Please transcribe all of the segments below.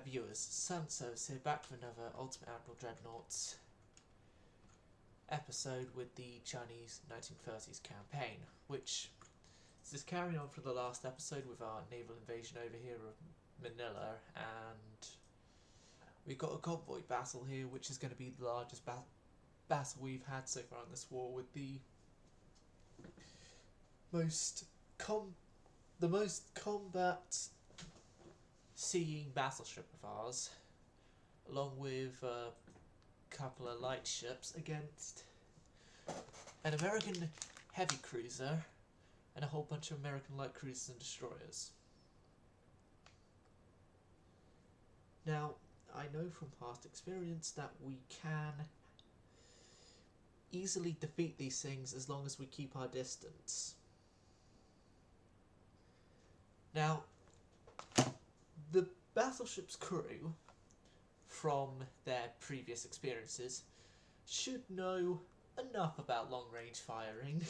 viewers, Sunsos here, back for another Ultimate Admiral Dreadnoughts episode with the Chinese 1930s campaign, which is carrying on from the last episode with our naval invasion over here of Manila, and we've got a convoy battle here, which is going to be the largest battle we've had so far in this war, with the most combat seeing battleship of ours, along with a couple of light ships against an American heavy cruiser and a whole bunch of American light cruisers and destroyers. Now, I know from past experience that we can easily defeat these things as long as we keep our distance. Now, the battleship's crew, from their previous experiences, should know enough about long-range firing.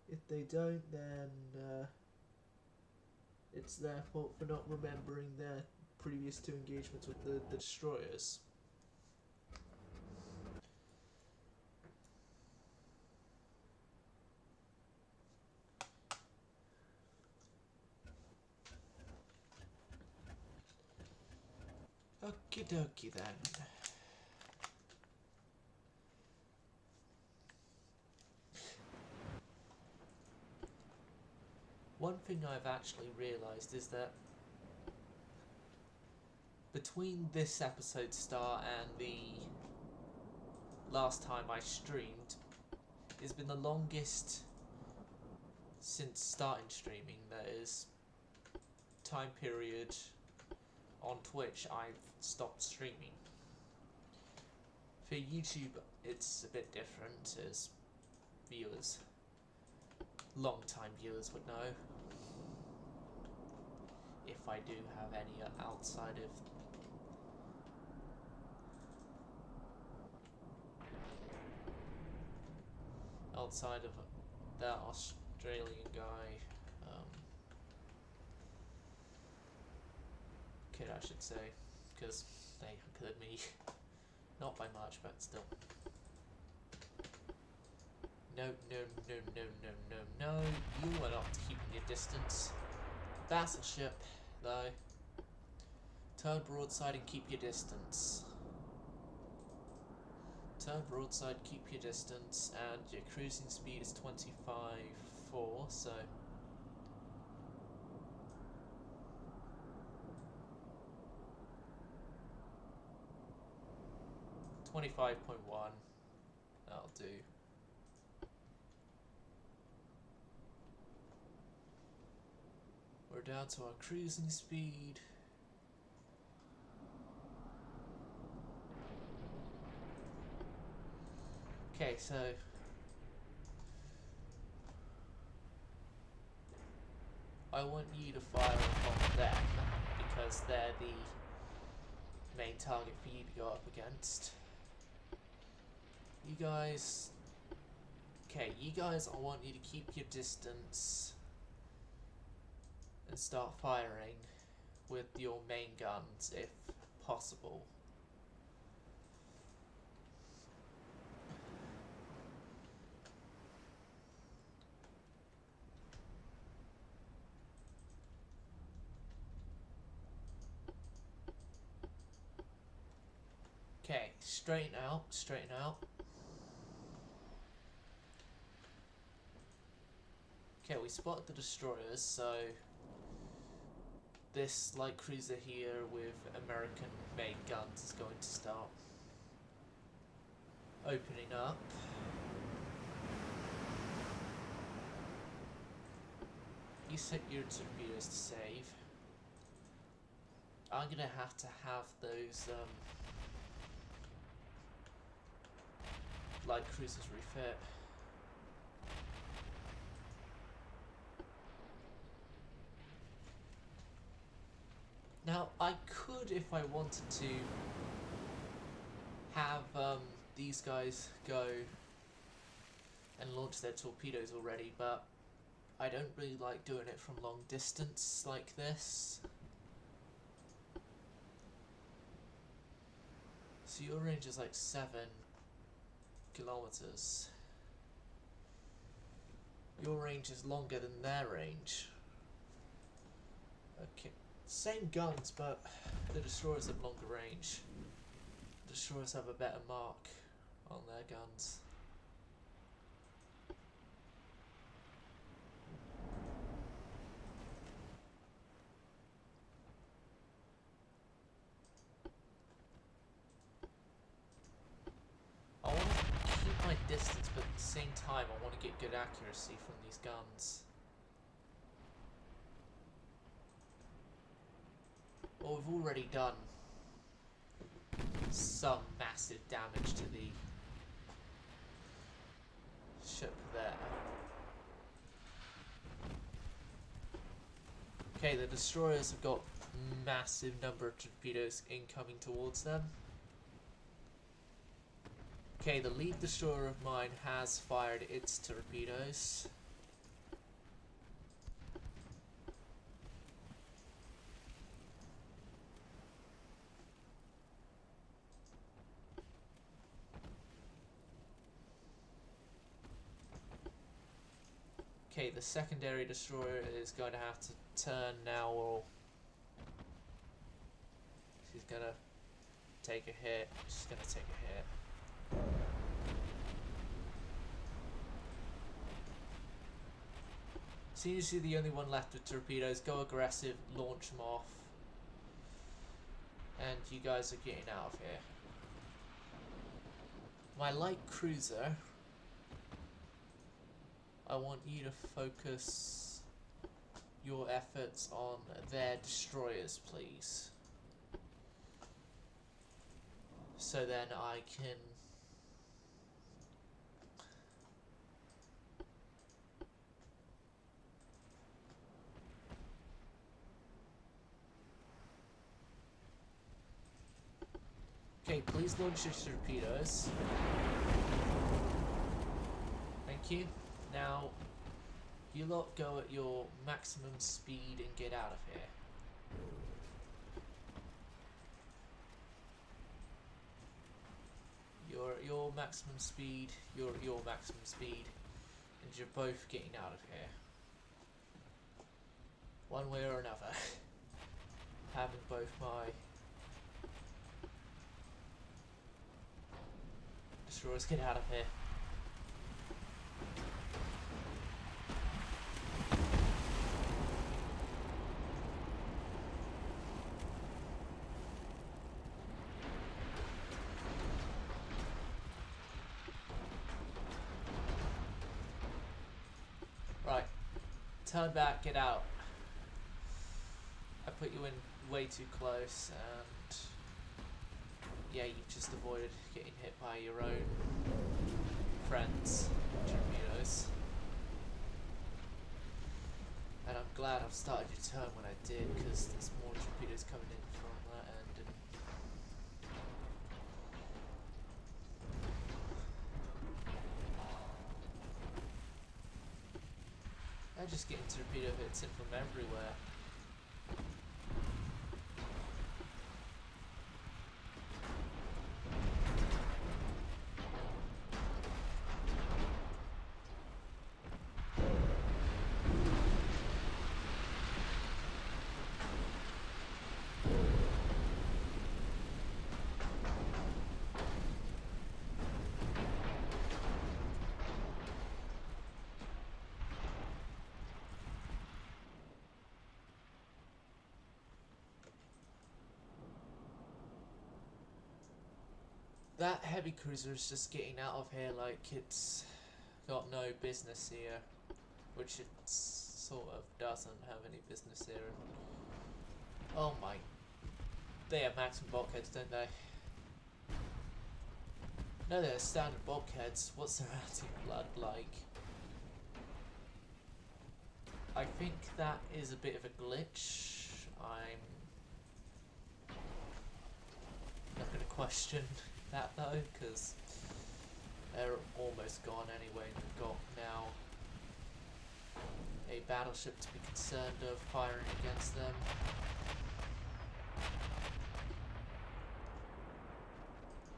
If they don't, then it's their fault for not remembering their previous two engagements with the destroyers. Okie dokie then. One thing I've actually realised is that between this episode's start and the last time I streamed, it's been the longest since starting streaming, that is, time period on Twitch I've stopped streaming. For YouTube it's a bit different, as viewers, long-time viewers would know, if I do have any outside of that Australian guy, kid I should say, because they occurred me, not by much, but still. No, you are not keeping your distance. Battleship, though, turn broadside and keep your distance. Turn broadside, keep your distance, and your cruising speed is 25.4, so 25.1, that'll do. We're down to our cruising speed. Okay, so I want you to fire upon them because they're the main target for you to go up against. You guys, I want you to keep your distance and start firing with your main guns if possible. Okay, straighten out. Okay, we spotted the destroyers, so this light cruiser here with American-made guns is going to start opening up. You set your torpedoes to save. I'm gonna have to have those light cruisers refit. Now, I could, if I wanted to, have these guys go and launch their torpedoes already, but I don't really like doing it from long distance like this. So your range is like 7 kilometers. Your range is longer than their range. Okay, same guns, but the destroyers have longer range. The destroyers have a better mark on their guns. I want to keep my distance, but at the same time I want to get good accuracy from these guns. Well, we've already done some massive damage to the ship there. Okay, the destroyers have got massive number of torpedoes incoming towards them. Okay, the lead destroyer of mine has fired its torpedoes. Okay, the secondary destroyer is going to have to turn now, or she's going to take a hit. She's going to take a hit. Seems to be the only one left with torpedoes. Go aggressive, launch them off. And you guys are getting out of here. My light cruiser, I want you to focus your efforts on their destroyers, please. So then I can okay, please launch your torpedoes. Thank you. Now, you lot go at your maximum speed and get out of here. You're at your maximum speed, you're at your maximum speed, and you're both getting out of here. One way or another. Having both my destroyers get out of here. Right, turn back, get out. I put you in way too close, and yeah, you've just avoided getting hit by your own friends' torpedoes. And I'm glad I've started your turn when I did, because there's more torpedoes coming in from that end. And they're just getting torpedo hits in from everywhere. That heavy cruiser is just getting out of here like it's got no business here, which it sort of doesn't have any business here. Oh my, they have maximum bulkheads, don't they? No, they're standard bulkheads. What's their anti-blood like? I think that is a bit of a glitch. I'm not going to question that though, because they're almost gone anyway. We've got now a battleship to be concerned of firing against them.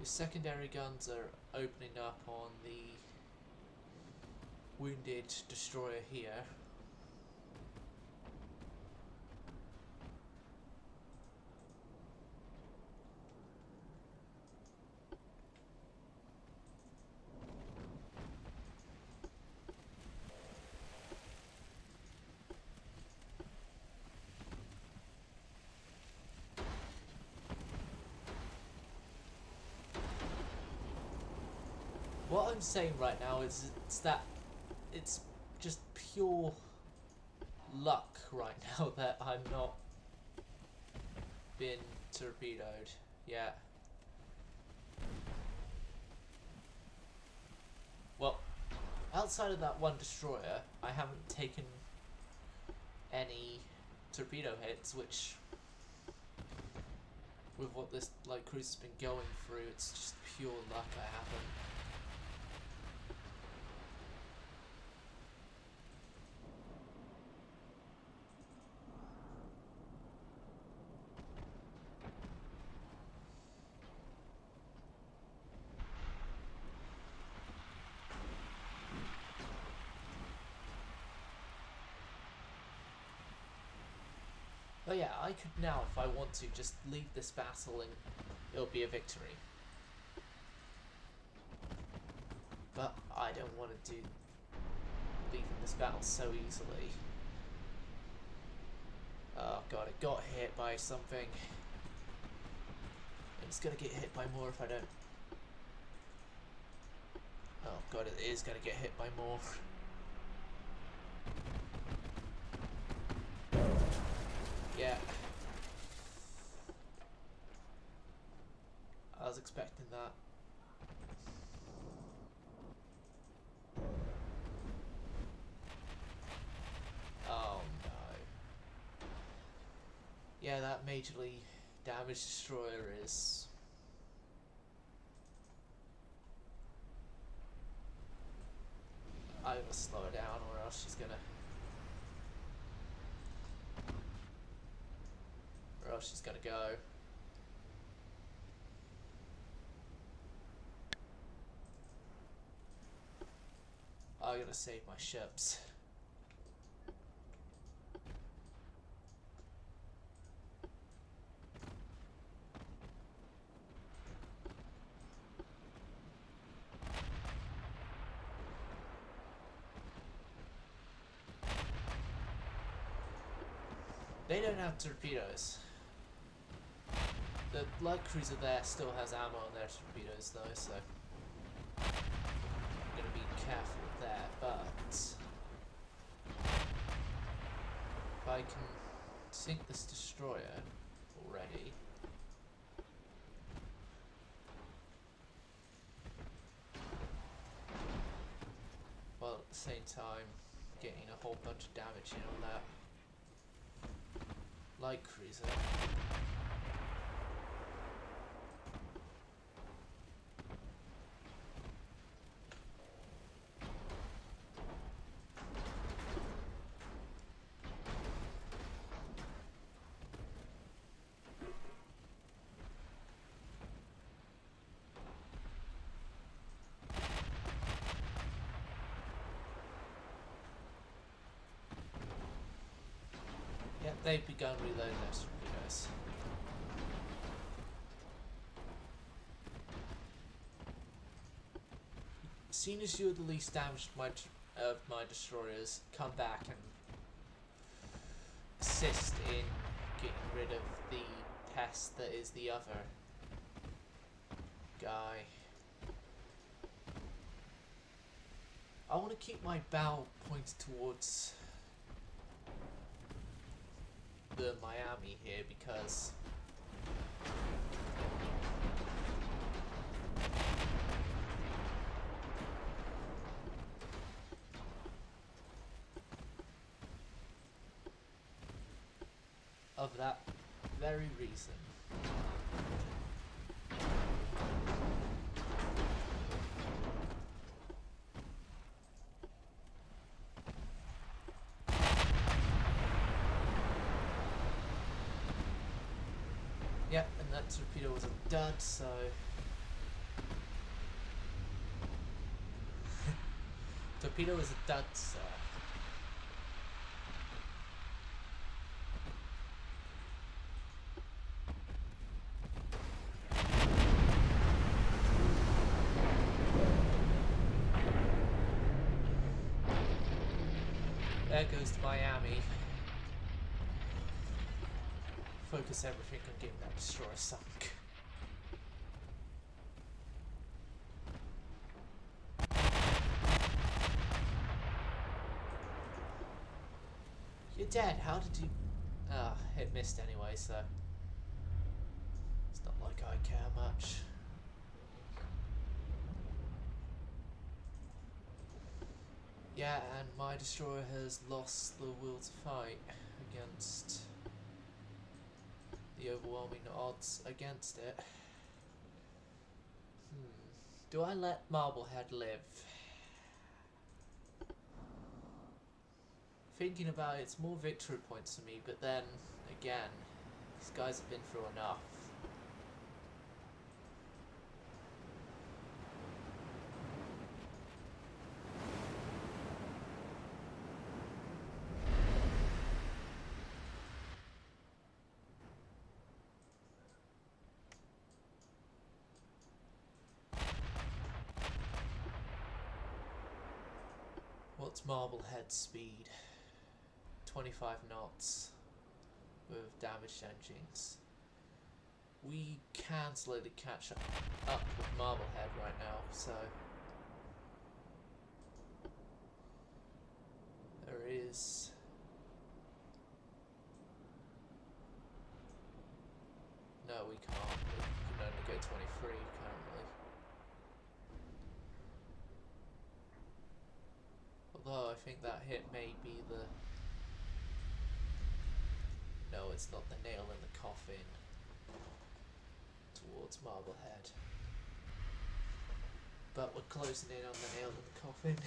Your secondary guns are opening up on the wounded destroyer here. What I'm saying right now is it's just pure luck right now that I'm not been torpedoed yet. Well, outside of that one destroyer, I haven't taken any torpedo hits, which, with what this light cruise has been going through, it's just pure luck I haven't. But yeah, I could now, if I want to, just leave this battle and it'll be a victory. But I don't want to do leaving this battle so easily. Oh god, it got hit by something. It's gonna get hit by more if I don't. Oh god, it is gonna get hit by more. Yeah. I was expecting that. Oh no. Yeah, that majorly damaged destroyer is... I gotta slow her down or else she's gonna... go. I gotta save my ships. They don't have torpedoes. The light cruiser there still has ammo on their torpedoes though, so I'm gonna be careful with that, but if I can sink this destroyer already, while at the same time getting a whole bunch of damage in on that light cruiser. Yeah, they've begun reloading those torpedoes. As soon as you're the least damaged of my destroyers, come back and assist in getting rid of the pest that is the other guy. I want to keep my bow pointed towards the Miami here because of that very reason. Yep, and that torpedo was a dud, so Torpedo is a dud, sir. There goes to Miami. Focus everything on getting that destroyer sunk. You're dead. How did you... Ah, it missed anyway, so... It's not like I care much. Yeah, and my destroyer has lost the will to fight against the overwhelming odds against it. Do I let Marblehead live? Thinking about it, it's more victory points for me, but then, again, these guys have been through enough. What's Marblehead's speed? 25 knots with damaged engines. We can slowly catch up with Marblehead right now, so there is no, we can't. We can only go 23 currently. Although I think that hit may be the... No, it's not the nail in the coffin towards Marblehead. But we're closing in on the nail in the coffin.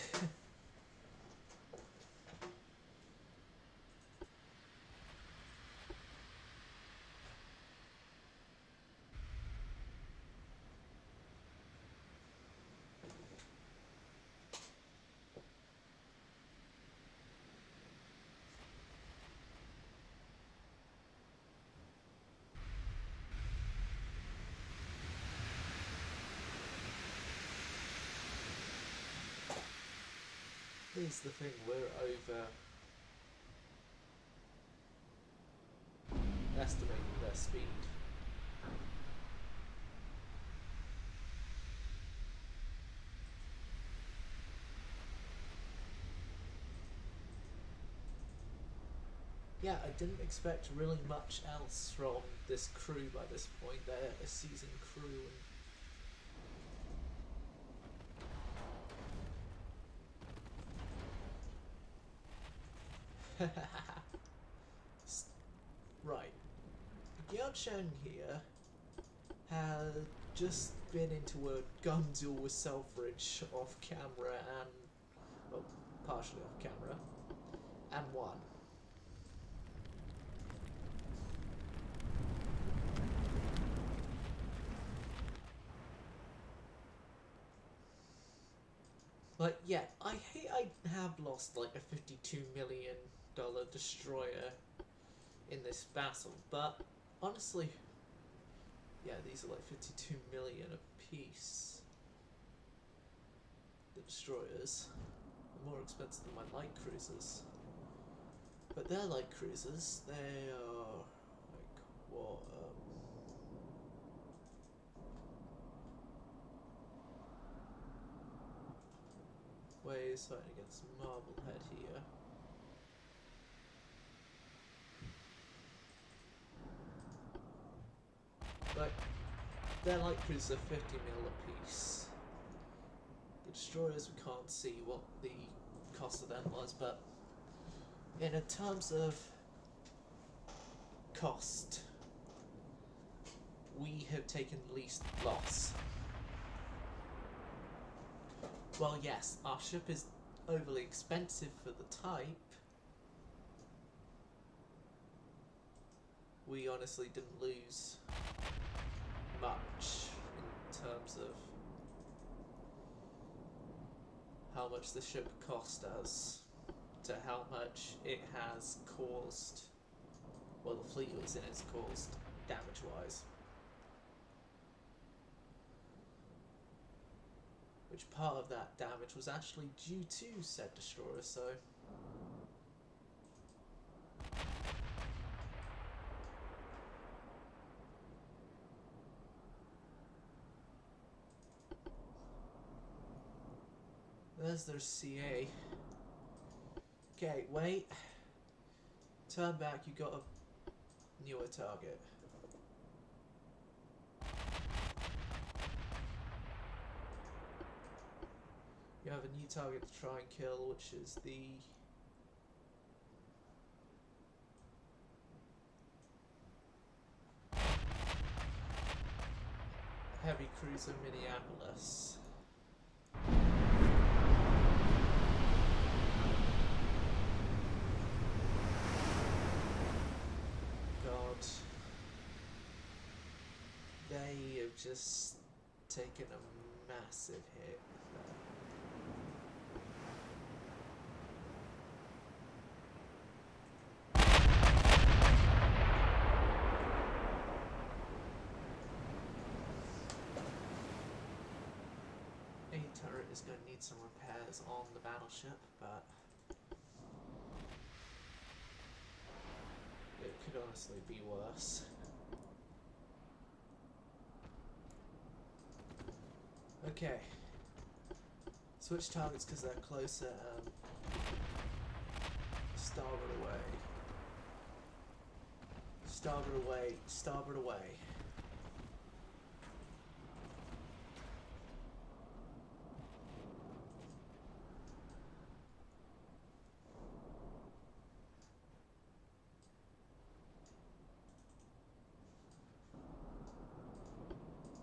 Here's the thing, we're over estimating their speed. Yeah, I didn't expect really much else from this crew by this point. They're a seasoned crew and right. Gyao-Cheng here had just been into a gun duel with Selfridge off camera and... well, partially off camera, and won. But yeah, I hate I have lost like a $52 million destroyer in this battle, but honestly, yeah, these are like 52 million a piece. The destroyers are more expensive than my light cruisers. But their light cruisers, they are like what? Ways fighting against Marblehead here. Like, their light cruisers are 50 mil a piece. The destroyers, we can't see what the cost of them was, but in terms of cost, we have taken least loss. Well, yes, our ship is overly expensive for the type. We honestly didn't lose much in terms of how much the ship cost us to how much it has caused, well, the fleet it was in has caused damage-wise. Which part of that damage was actually due to said destroyer, so... There's their CA. Okay, wait. Turn back, you got a newer target. You have a new target to try and kill, which is the heavy cruiser Minneapolis. God. They have just taken a massive hit. Turret is going to need some repairs on the battleship, but it could honestly be worse. Okay, switch targets because they're closer and starboard away. Starboard away, starboard away.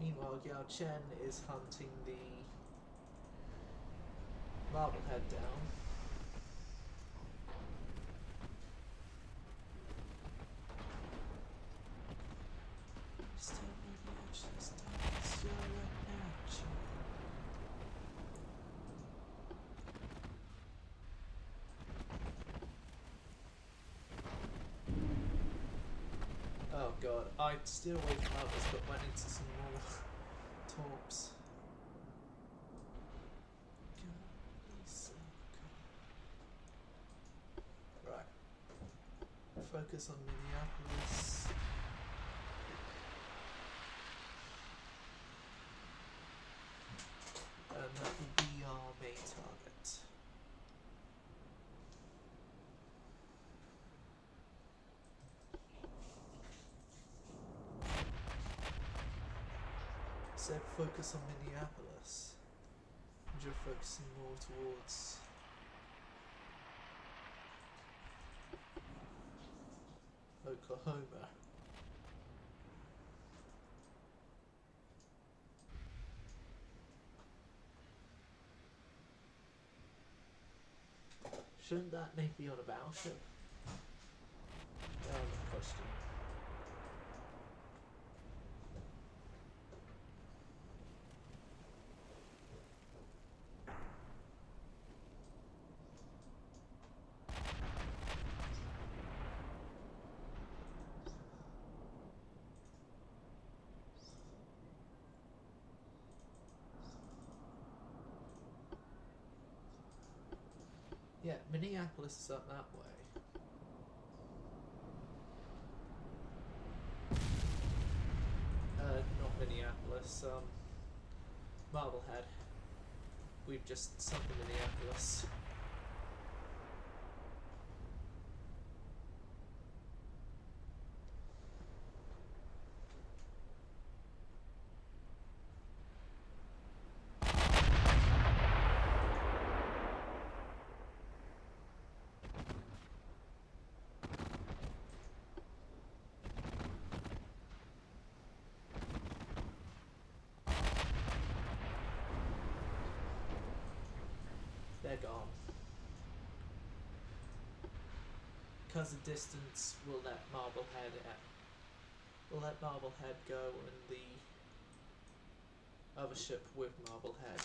Meanwhile, Yao Chen is hunting the Marblehead down. Oh god, I still away from others, but went into some more torps. Right. Focus on Minneapolis. And that will be our main target. Said focus on Minneapolis. And you're focusing more towards Oklahoma. Shouldn't that maybe be on a battleship? No question. Yeah, Minneapolis is up that way. Not Minneapolis, Marblehead. We've just sunk the Minneapolis. They're gone. Because of distance, we'll let Marblehead go, and the other ship with Marblehead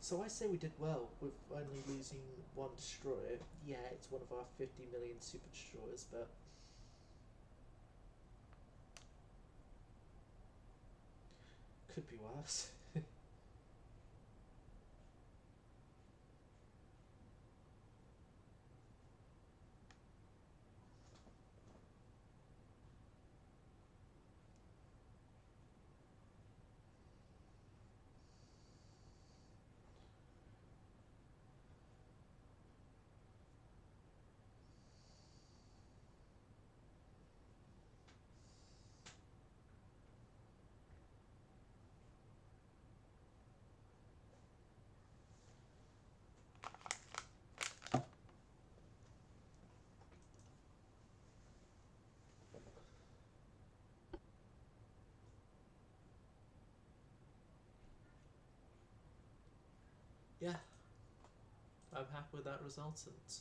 So I say we did well with only losing one destroyer. Yeah, it's one of our 50 million super destroyers, but could be worse. Yeah, I'm happy with that resultant.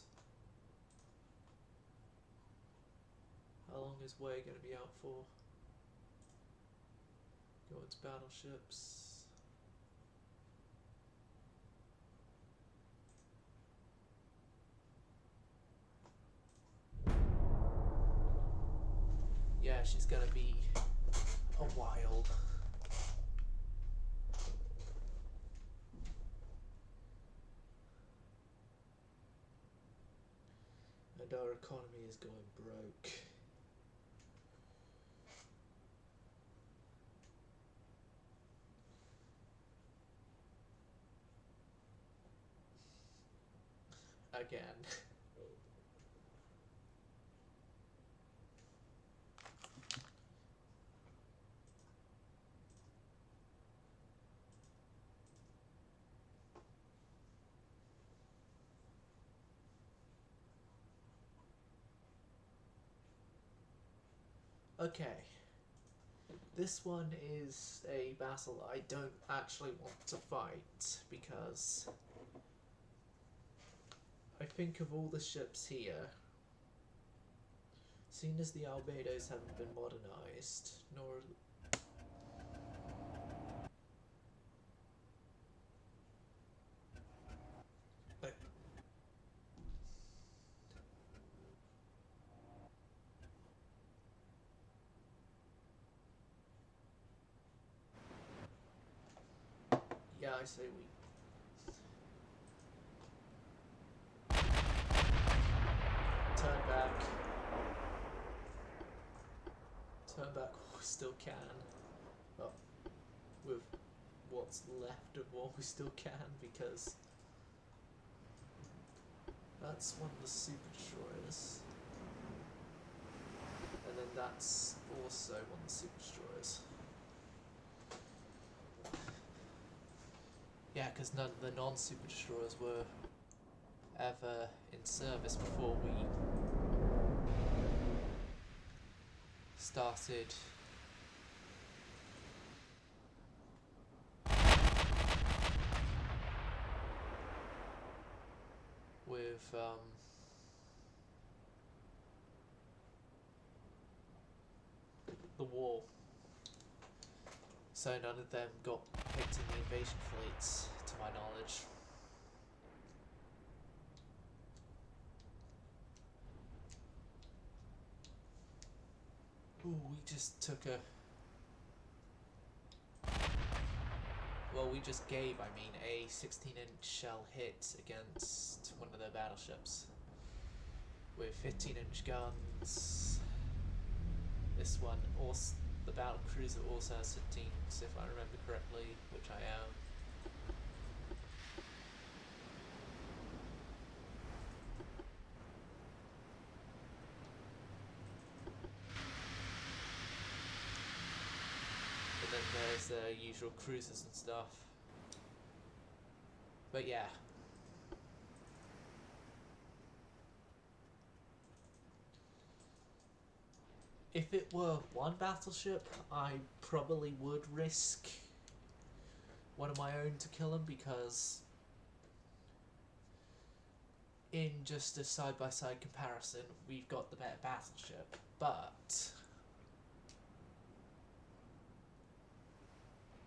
How long is Way going to be out for? Go into battleships. Yeah, she's going to be a while. And our economy is going broke. Again. Okay. This one is a battle I don't actually want to fight because I think of all the ships here, seeing as the Albedos haven't been modernised, nor like, yeah, I say we turn back what we still can. Well, with what's left of what we still can, because that's one of the super destroyers. And then that's also one of the super destroyers. Yeah, because none of the non-super destroyers were ever in service before we started with the war. So none of them got picked in the invasion fleets, to my knowledge. Ooh, we just took a... Well, we just gave, I mean, a 16-inch shell hit against one of their battleships with 15-inch guns. This one, also, the battle cruiser also has 15s, if I remember correctly, which I am. And then there's the usual cruisers and stuff. But yeah. If it were one battleship, I probably would risk one of my own to kill him, because in just a side-by-side comparison, we've got the better battleship. But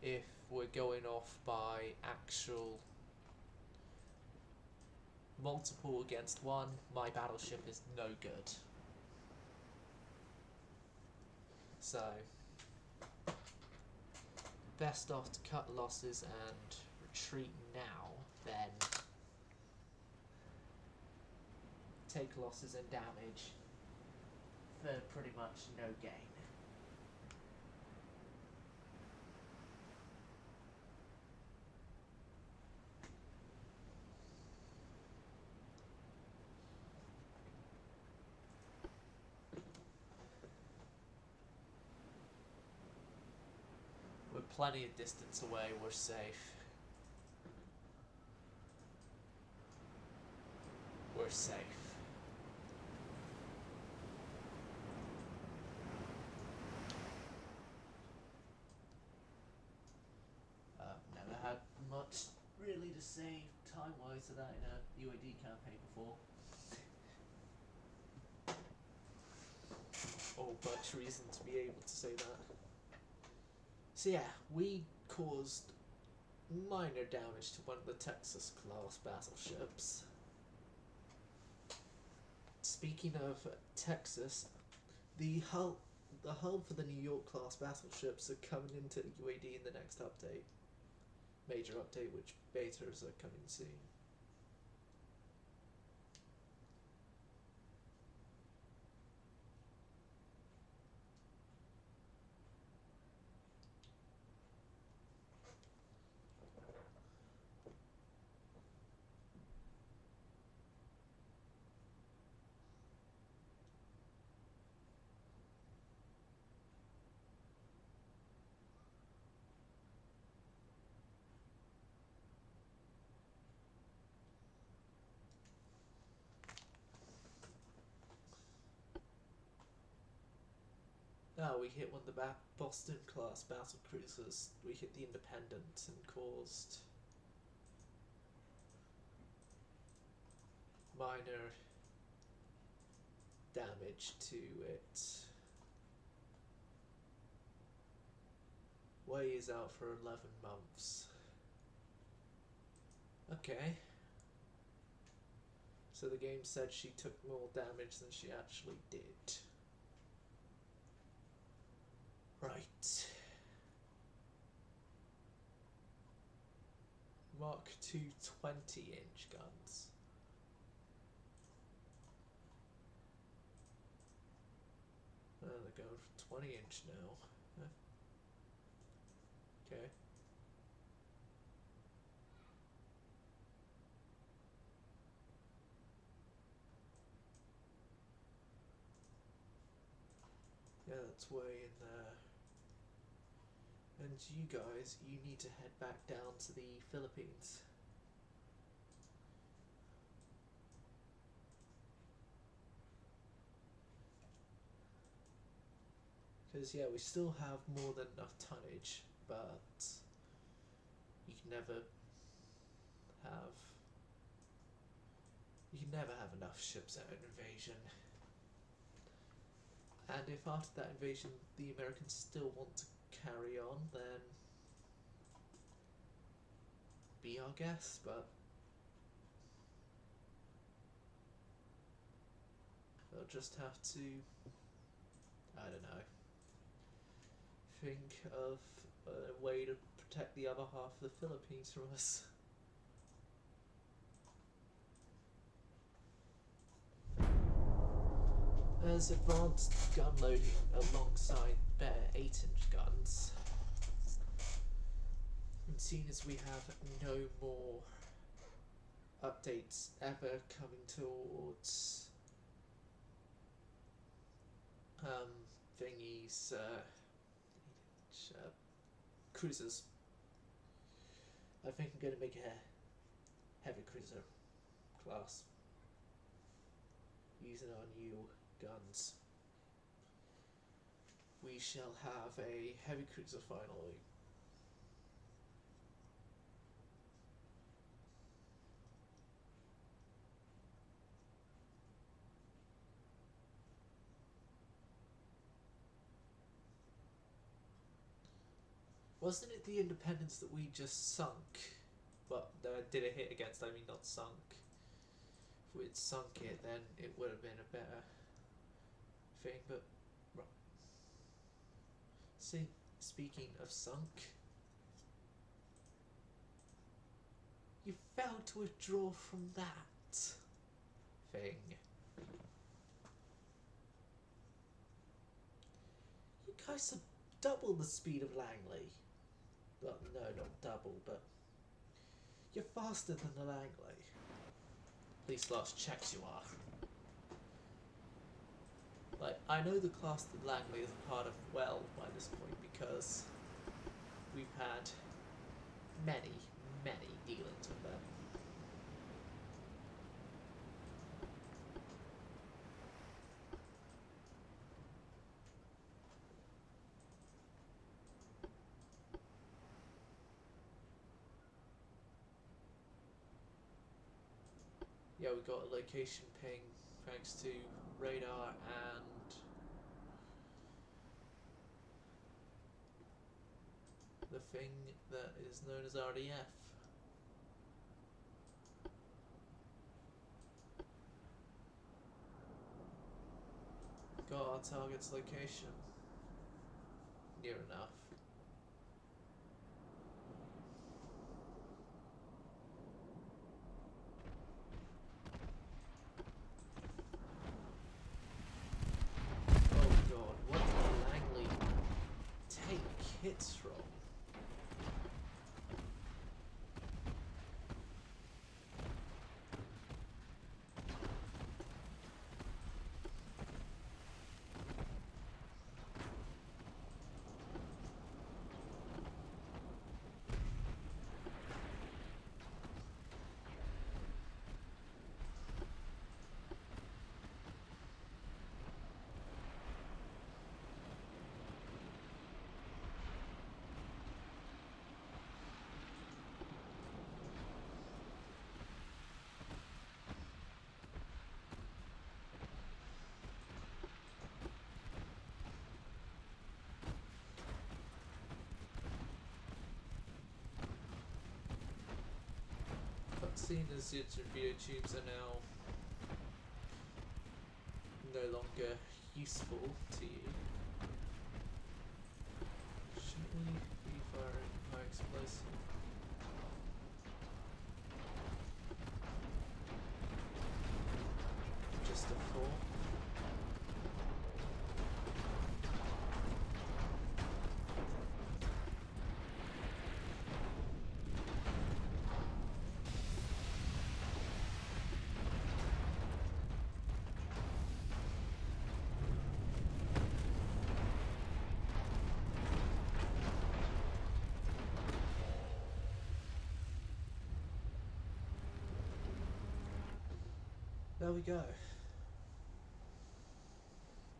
if we're going off by actual multiple against one, my battleship is no good. So, best off to cut losses and retreat now, then take losses and damage for pretty much no gain. We're plenty of distance away, we're safe. We're safe. Never had much really to say time-wise to that in a UAD campaign before. Or much reason to be able to say that. So yeah, we caused minor damage to one of the Texas class battleships. Speaking of Texas, the hull for the New York class battleships are coming into UAD in the next update. Major update, which betas are coming soon. Now we hit one of the Boston class battle cruisers. We hit the Independent and caused minor damage to it. Way is out for 11 months. Okay. So the game said she took more damage than she actually did. Right. Mark II 20-inch guns. Oh, they're going for 20-inch now. Huh. Okay. Yeah, that's way in there. And you guys, you need to head back down to the Philippines. Because, yeah, we still have more than enough tonnage, but you can never have enough ships at an invasion. And if after that invasion the Americans still want to carry on, then be our guess, but they'll just have to, I don't know, think of a way to protect the other half of the Philippines from us. There's advanced gun loading alongside better 8-inch guns. And seeing as we have no more updates ever coming towards thingies, cruisers, I think I'm going to make a heavy cruiser class using our new guns. We shall have a heavy cruiser finally. Wasn't it the Independence that we just sunk? But did a hit against, I mean not sunk. we'd sunk it, then it would have been a better thing. But see, speaking of sunk, you failed to withdraw from that thing. You guys are double the speed of Langley. Well, no, not double, but you're faster than the Langley. At least last checks you are. Like, I know the class that Langley is a part of well by this point because we've had many, many dealings with them. Yeah, we got a location ping thanks to radar and the thing that is known as RDF. Got our target's location. Near enough. Oh god, what did Langley take hits from? Seeing as your torpedo tubes are now no longer useful to you, shouldn't we be firing high explosive? Just a 4? There we go.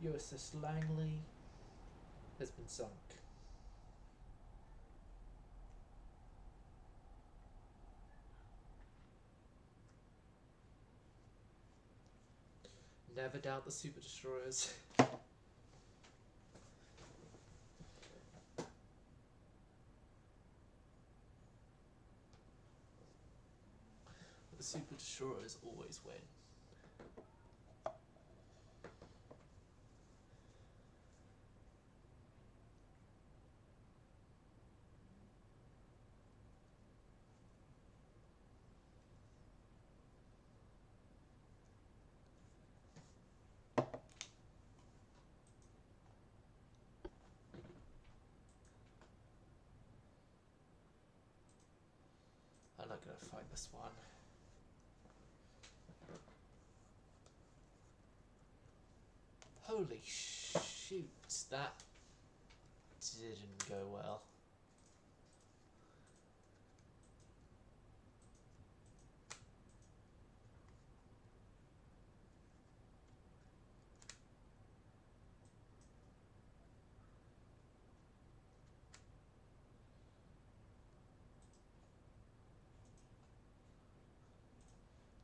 USS Langley has been sunk. Never doubt the super destroyers. The super destroyers always win. I'm not gonna fight this one. Holy shoot, that didn't go well.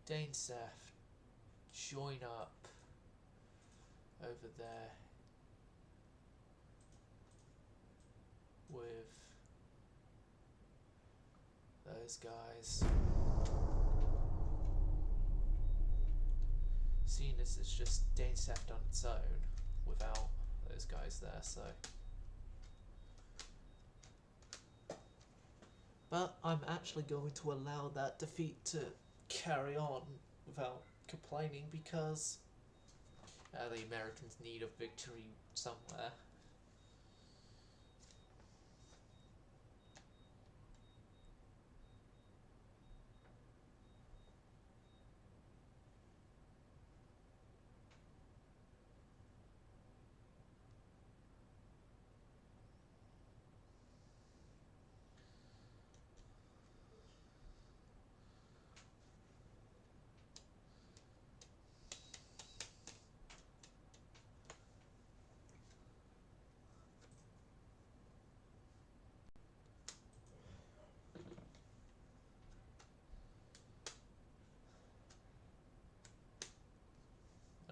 Dainsaf, join up over there with those guys. seeing as it's just Dane's Theft on its own without those guys there, so. But I'm actually going to allow that defeat to carry on without complaining because the Americans need a victory somewhere.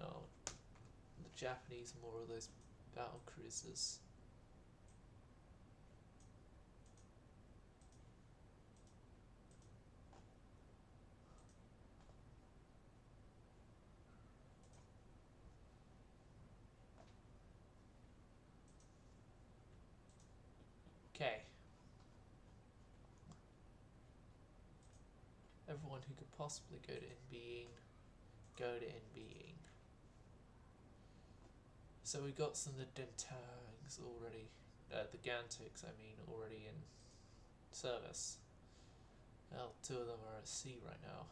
Oh, the Japanese are more of those battle cruisers. Okay. Everyone who could possibly go to In-Being, go to In-Being. So we got some of the Dentangs already, the Gantics I mean, already in service. Well, 2 of them are at sea right now.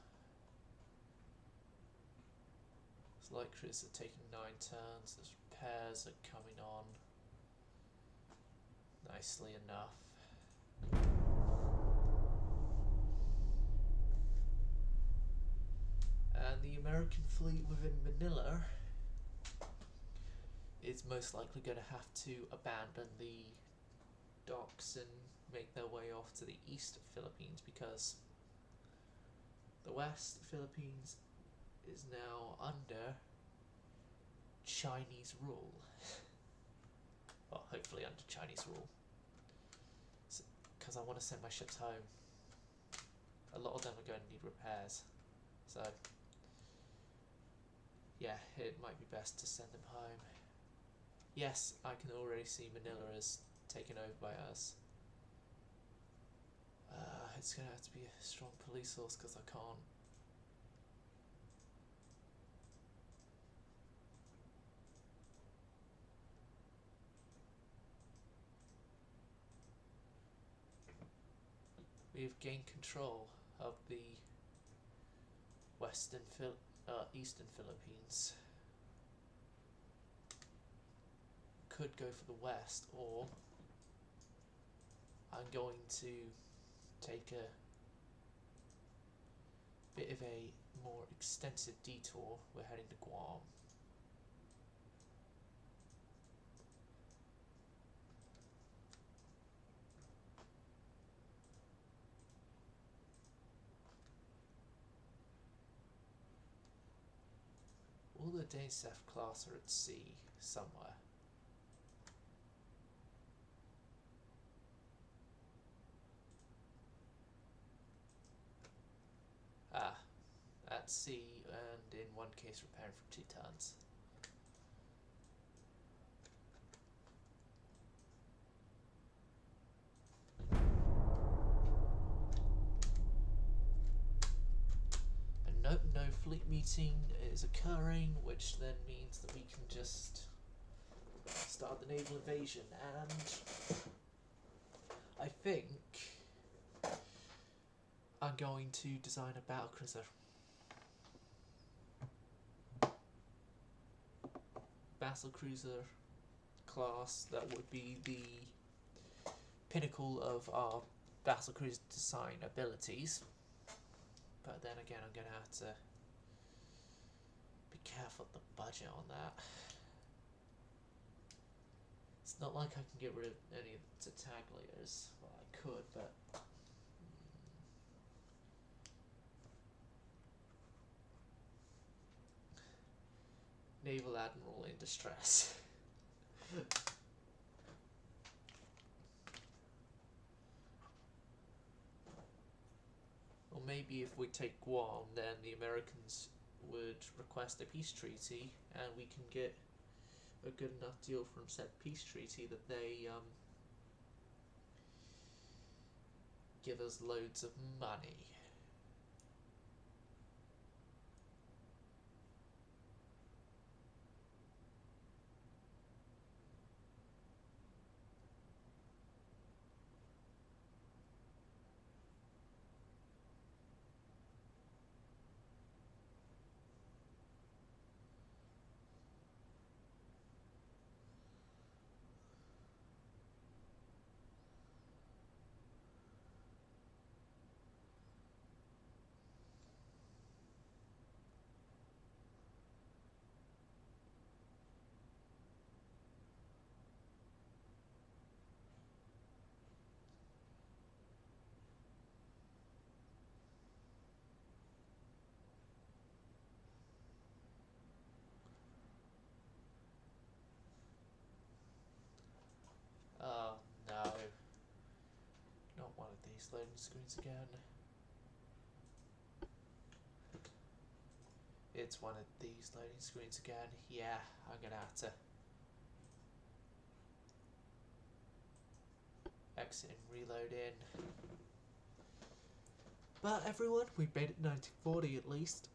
It's light cruisers are taking 9 turns, the repairs are coming on nicely enough. And the American fleet within Manila is most likely going to have to abandon the docks and make their way off to the east of Philippines because the west Philippines is now under Chinese rule. Well, hopefully under Chinese rule. Because I want to send my ships home. A lot of them are going to need repairs. So, yeah, it might be best to send them home. Yes, I can already see Manila is taken over by us. It's going to have to be a strong police force because I can't. We've gained control of the eastern Philippines. Could go for the west, or I'm going to take a bit of a more extensive detour. We're heading to Guam. All the Danes F class are at sea somewhere. At sea, and in one case repairing for 2 tons. And nope, no fleet meeting is occurring, which then means that we can just start the naval invasion. And I think I'm going to design a battlecruiser. Battlecruiser class that would be the pinnacle of our battlecruiser design abilities. But then again, I'm going to have to be careful of the budget on that. It's not like I can get rid of any of the Tagliers. Well, I could, but Naval Admiral in distress. Or maybe if we take Guam, then the Americans would request a peace treaty, and we can get a good enough deal from said peace treaty that they give us loads of money. Oh no, not one of these loading screens again. It's one of these loading screens again. Yeah, I'm gonna have to exit and reload in. But everyone, we've made it 1940 at least.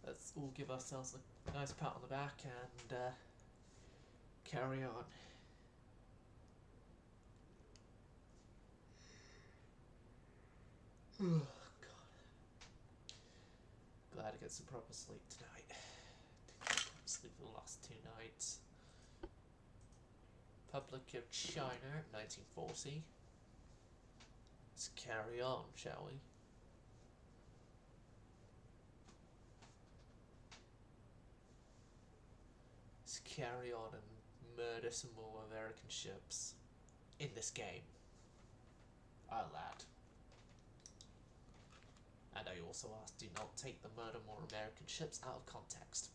Let's all give ourselves a nice pat on the back and carry on. Oh, God. Glad to get some proper sleep tonight. Didn't get proper sleep for the last 2 nights. Republic of China, 1940. Let's carry on, shall we? Let's carry on and murder some more American ships in this game. I'll add. And I also ask, do not take the murder more American ships out of context.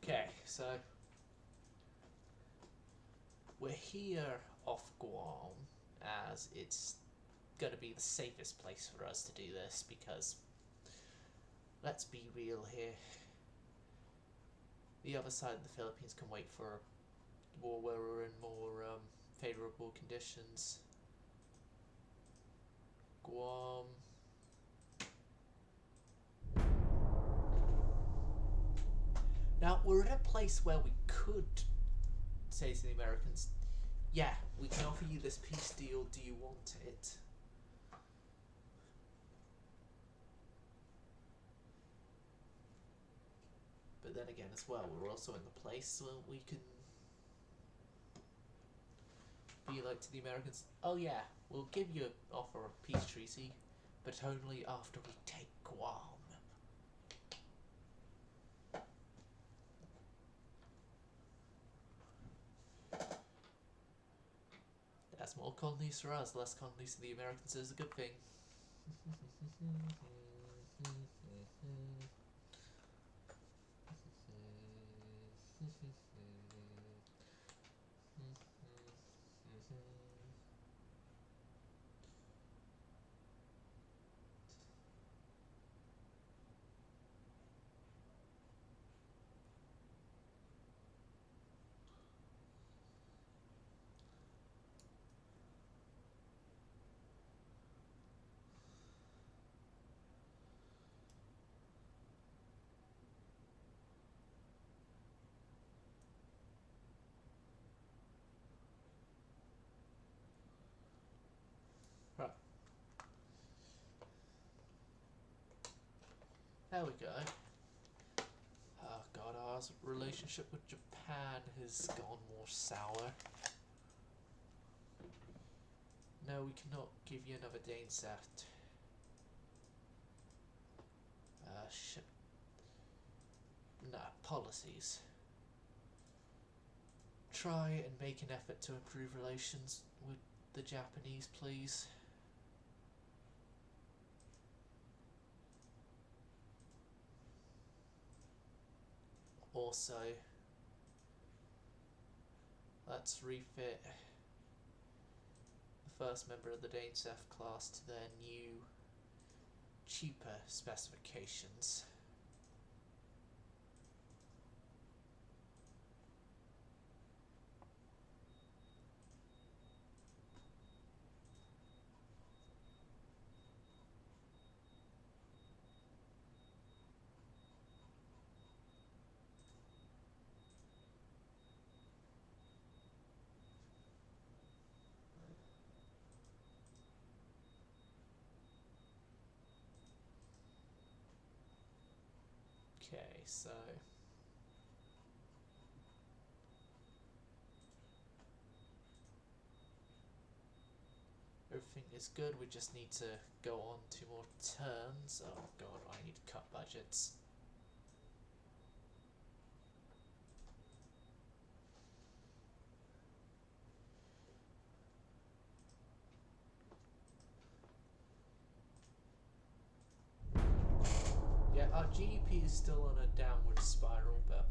Okay, so we're here off Guam as it's going to be the safest place for us to do this because, let's be real here, the other side of the Philippines can wait for a war where we're in more favourable conditions. Guam. Now, we're in a place where we could say to the Americans, yeah, we can offer you this peace deal, do you want it? But then again as well, we're also in the place where we can be like to the Americans, oh yeah, we'll give you an offer of peace treaty, but only after we take Guam. That's more colonies for us, less colonies for the Americans is a good thing. Right. There we go. Oh god, our relationship with Japan has gone more sour. No, we cannot give you another Danesat. Shit. Nah, policies. try and make an effort to improve relations with the Japanese, please? Also, let's refit the first member of the Danes F class to their new, cheaper specifications. Okay, so everything is good, we just need to go on 2 more turns. Oh god, I need to cut budgets. Yeah, our GDP is still on a downward spiral, but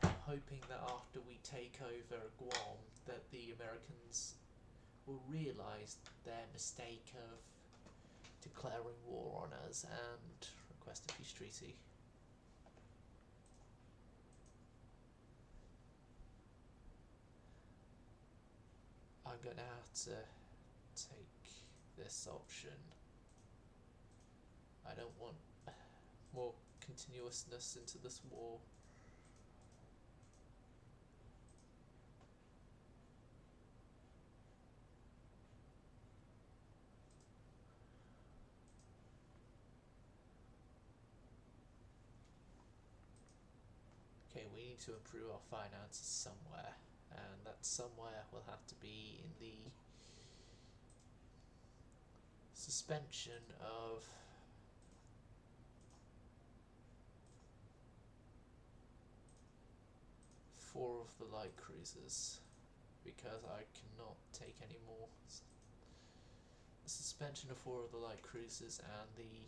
I'm hoping that after we take over Guam, that the Americans will realise their mistake of declaring war on us and request a peace treaty. I'm gonna have to take this option. I don't want more continuousness into this war. Okay, we need to improve our finances somewhere, and that somewhere will have to be in the suspension of four of the light cruisers, because I cannot take any more. The suspension of 4 of the light cruisers and the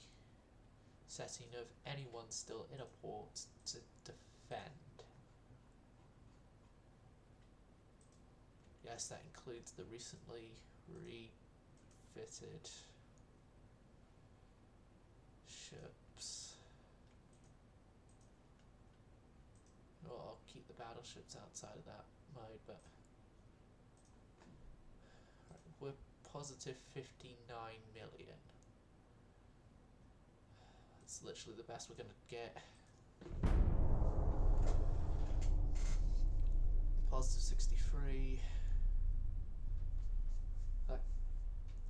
setting of anyone still in a port to defend. Yes, that includes the recently refitted ships. Well, I'll keep the battleships outside of that mode, but right, we're positive 59 million. That's literally the best we're going to get. Positive 63.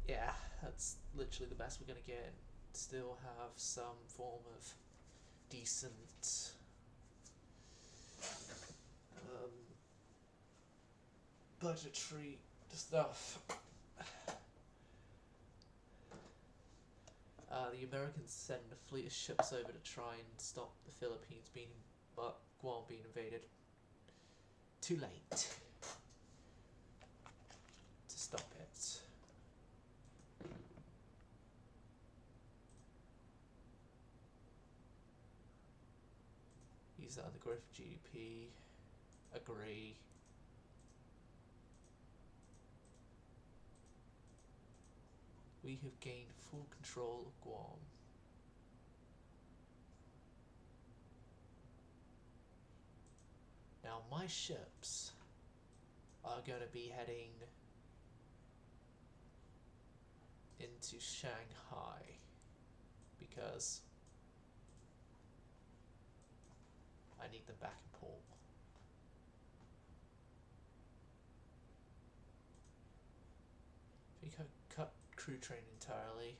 Yeah, that's literally the best we're going to get. Still have some form of decent budgetary stuff. The Americans send a fleet of ships over to try and stop the Philippines being, Guam being invaded. Too late to stop it. Use that on the growth of GDP. Agree. We have gained full control of Guam. Now my ships are going to be heading into Shanghai because I need them back in port. We could cut crew train entirely,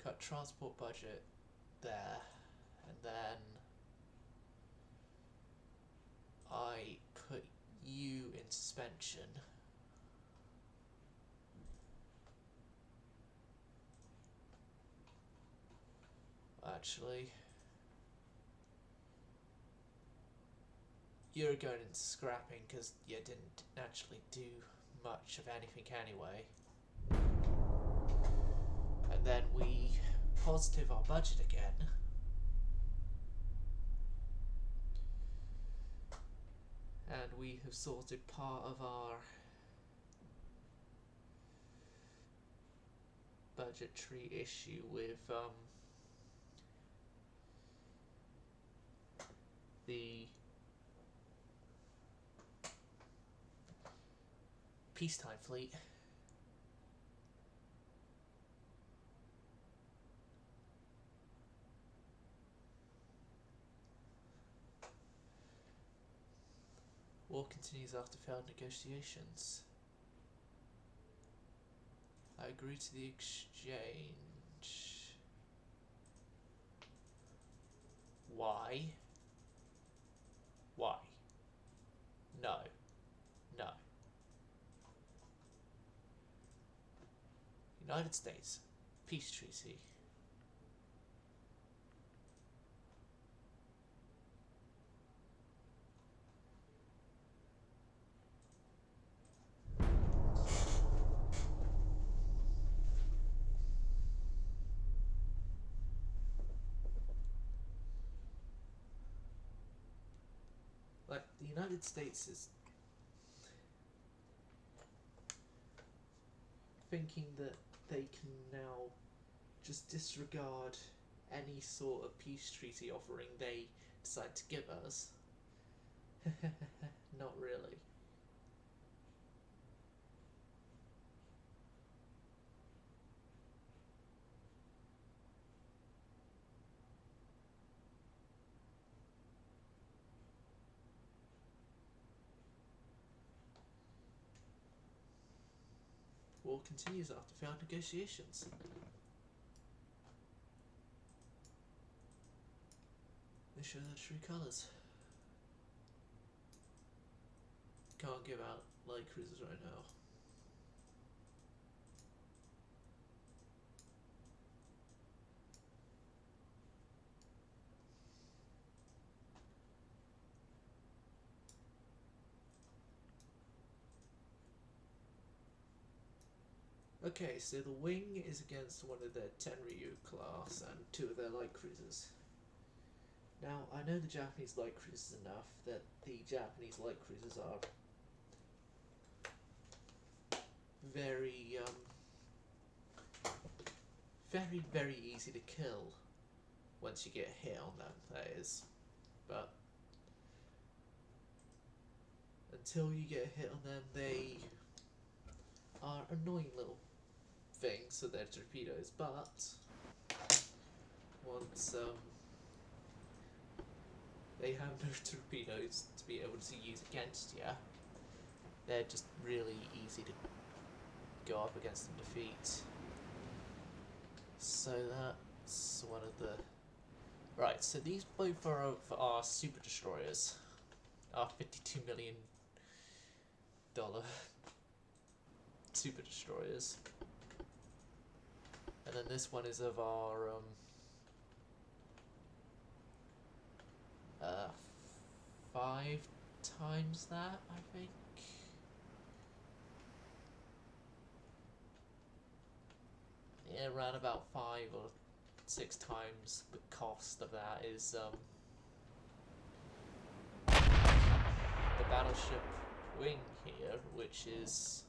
cut transport budget there, and then I put you in suspension. actually. You're going into scrapping because you didn't actually do much of anything anyway. And then we positive our budget again. And we have sorted part of our budgetary issue with the peacetime fleet. War continues after failed negotiations. I agree to the exchange. Why? Why? No. No. United States. Peace treaty. Like, the United States is thinking that they can now just disregard any sort of peace treaty offering they decide to give us. Not really. War continues after failed negotiations. They show their true colours. Can't give out light cruisers right now. Okay, so the Wing is against one of their Tenryu class and two of their light cruisers. Now, I know the Japanese light cruisers enough that the Japanese light cruisers are very, very easy to kill once you get hit on them, that is. But until you get hit on them, they are annoying little things, so they're torpedoes, but once they have no torpedoes to be able to use against you, they're just really easy to go up against and defeat. So that's one of the... Right, so these both are our super destroyers. Our $52 million super destroyers. And then this one is of our 5 times that, I think. Yeah, around about 5 or 6 times the cost of that is the battleship Wing here, which is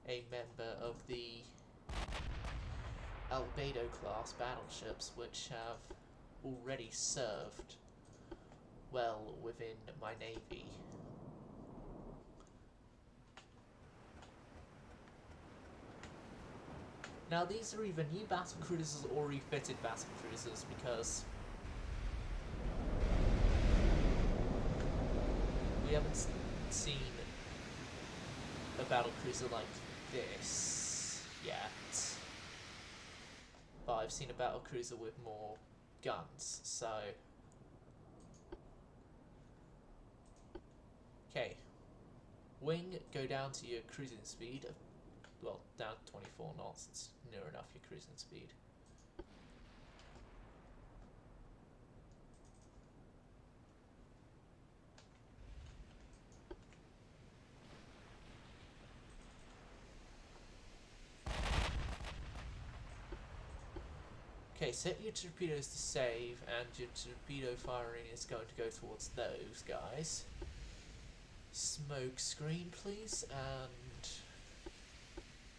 a member of the Albedo class battleships, which have already served well within my navy. Now these are either new battle cruisers or refitted battle cruisers, because we haven't seen a battle cruiser like this yet. But I've seen a battle cruiser with more guns, so... Okay. Wing, go down to your cruising speed. Well, down to 24 knots, it's near enough your cruising speed. Okay, set your torpedoes to save, and your torpedo firing is going to go towards those guys. Smoke screen, please, and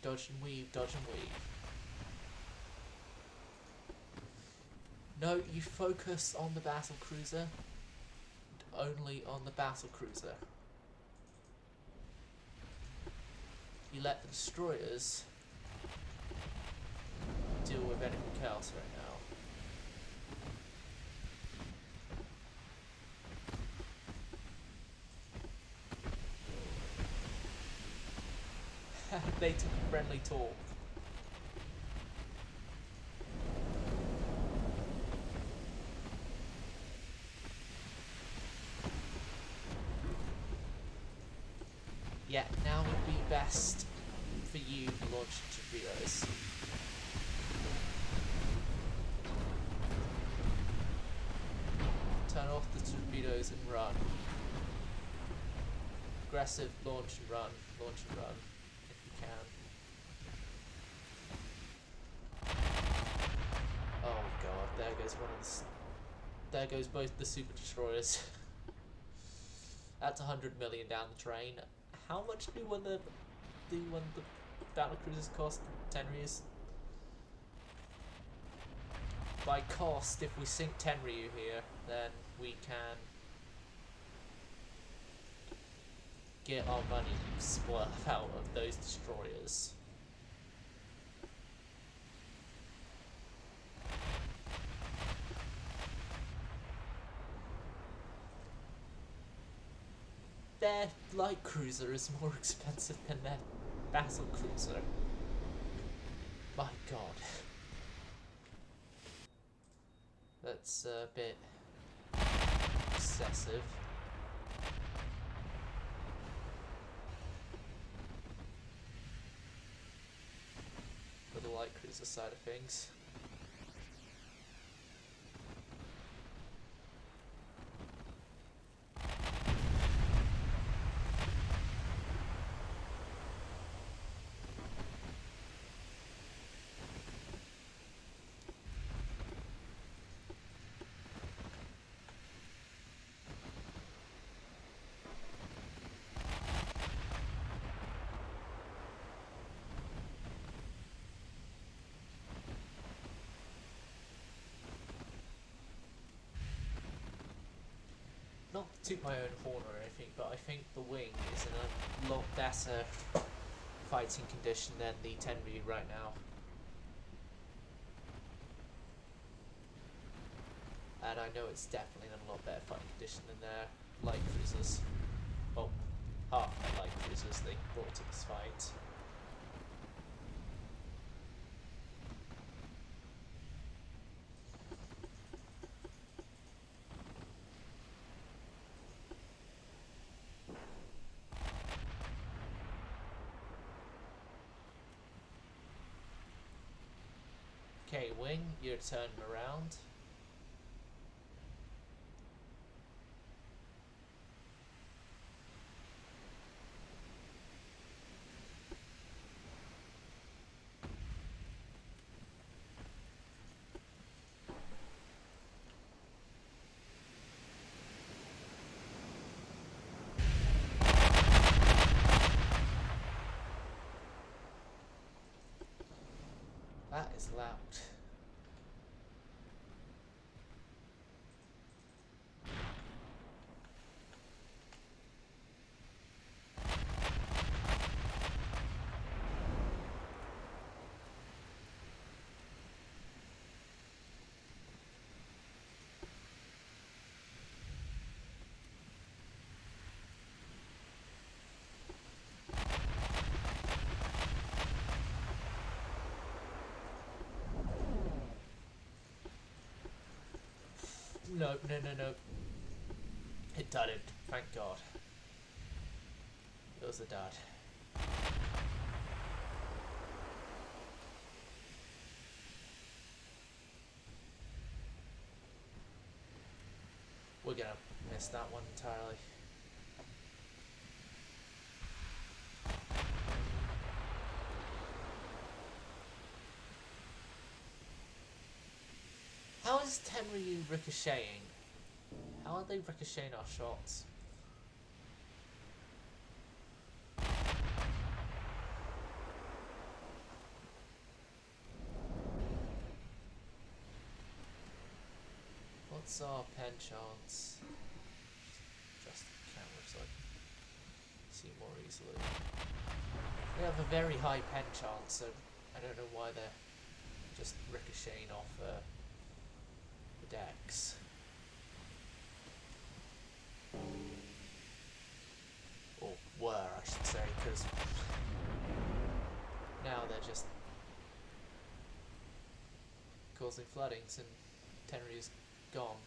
dodge and weave, dodge and weave. No, you focus on the battle cruiser, only on the battle cruiser. You let the destroyers deal with anything else right now. They took a friendly talk. Yeah, now would be best for you to launch torpedoes. Turn off the torpedoes and run. Aggressive launch and run, if you can. Oh god, there goes one of the... There goes both the super destroyers. That's 100 million down the drain. How much do one the battle cruisers cost? Tenryus? By cost, if we sink Tenryu here, then we can get our money split out of those destroyers. Their light cruiser is more expensive than their battle cruiser. My god. That's a bit excessive. For the light cruiser side of things. Not to toot my own horn or anything, but I think the wing is in a lot better fighting condition than the Tenryu right now. And I know it's definitely in a lot better fighting condition than their light cruisers. Well, half their light cruisers they brought to this fight. Okay, wing, you're turning around. That is loud. No. It didn't, thank God. It was a dud. We're gonna miss that one entirely. is Tenryu ricocheting? How are they ricocheting our shots? What's our pen chance? Just the camera so I can see more easily. We have a very high pen chance, so I don't know why they're just ricocheting off the decks. Or were, I should say, because now they're just causing floodings and Tenryu's gone.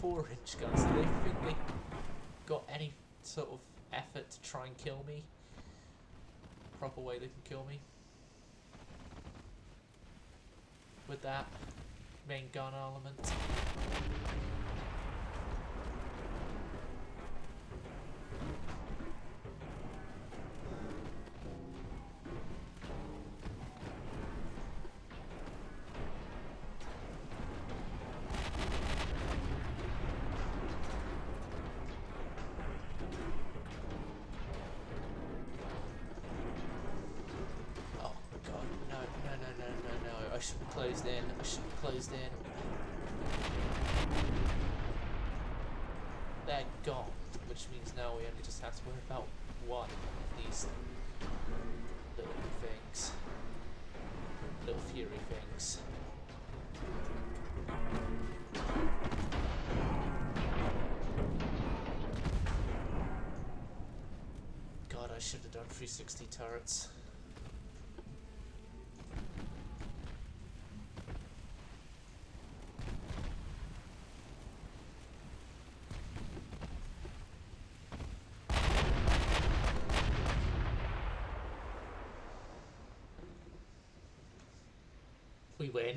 .4-inch guns. Do they think they got any sort of effort to try and kill me? Proper way they can kill me? With that main gun element? I should have closed in. I should have closed in. They're gone, which means now we only just have to worry about one of these little things. Little fury things. God, I should have done 360 turrets. We win.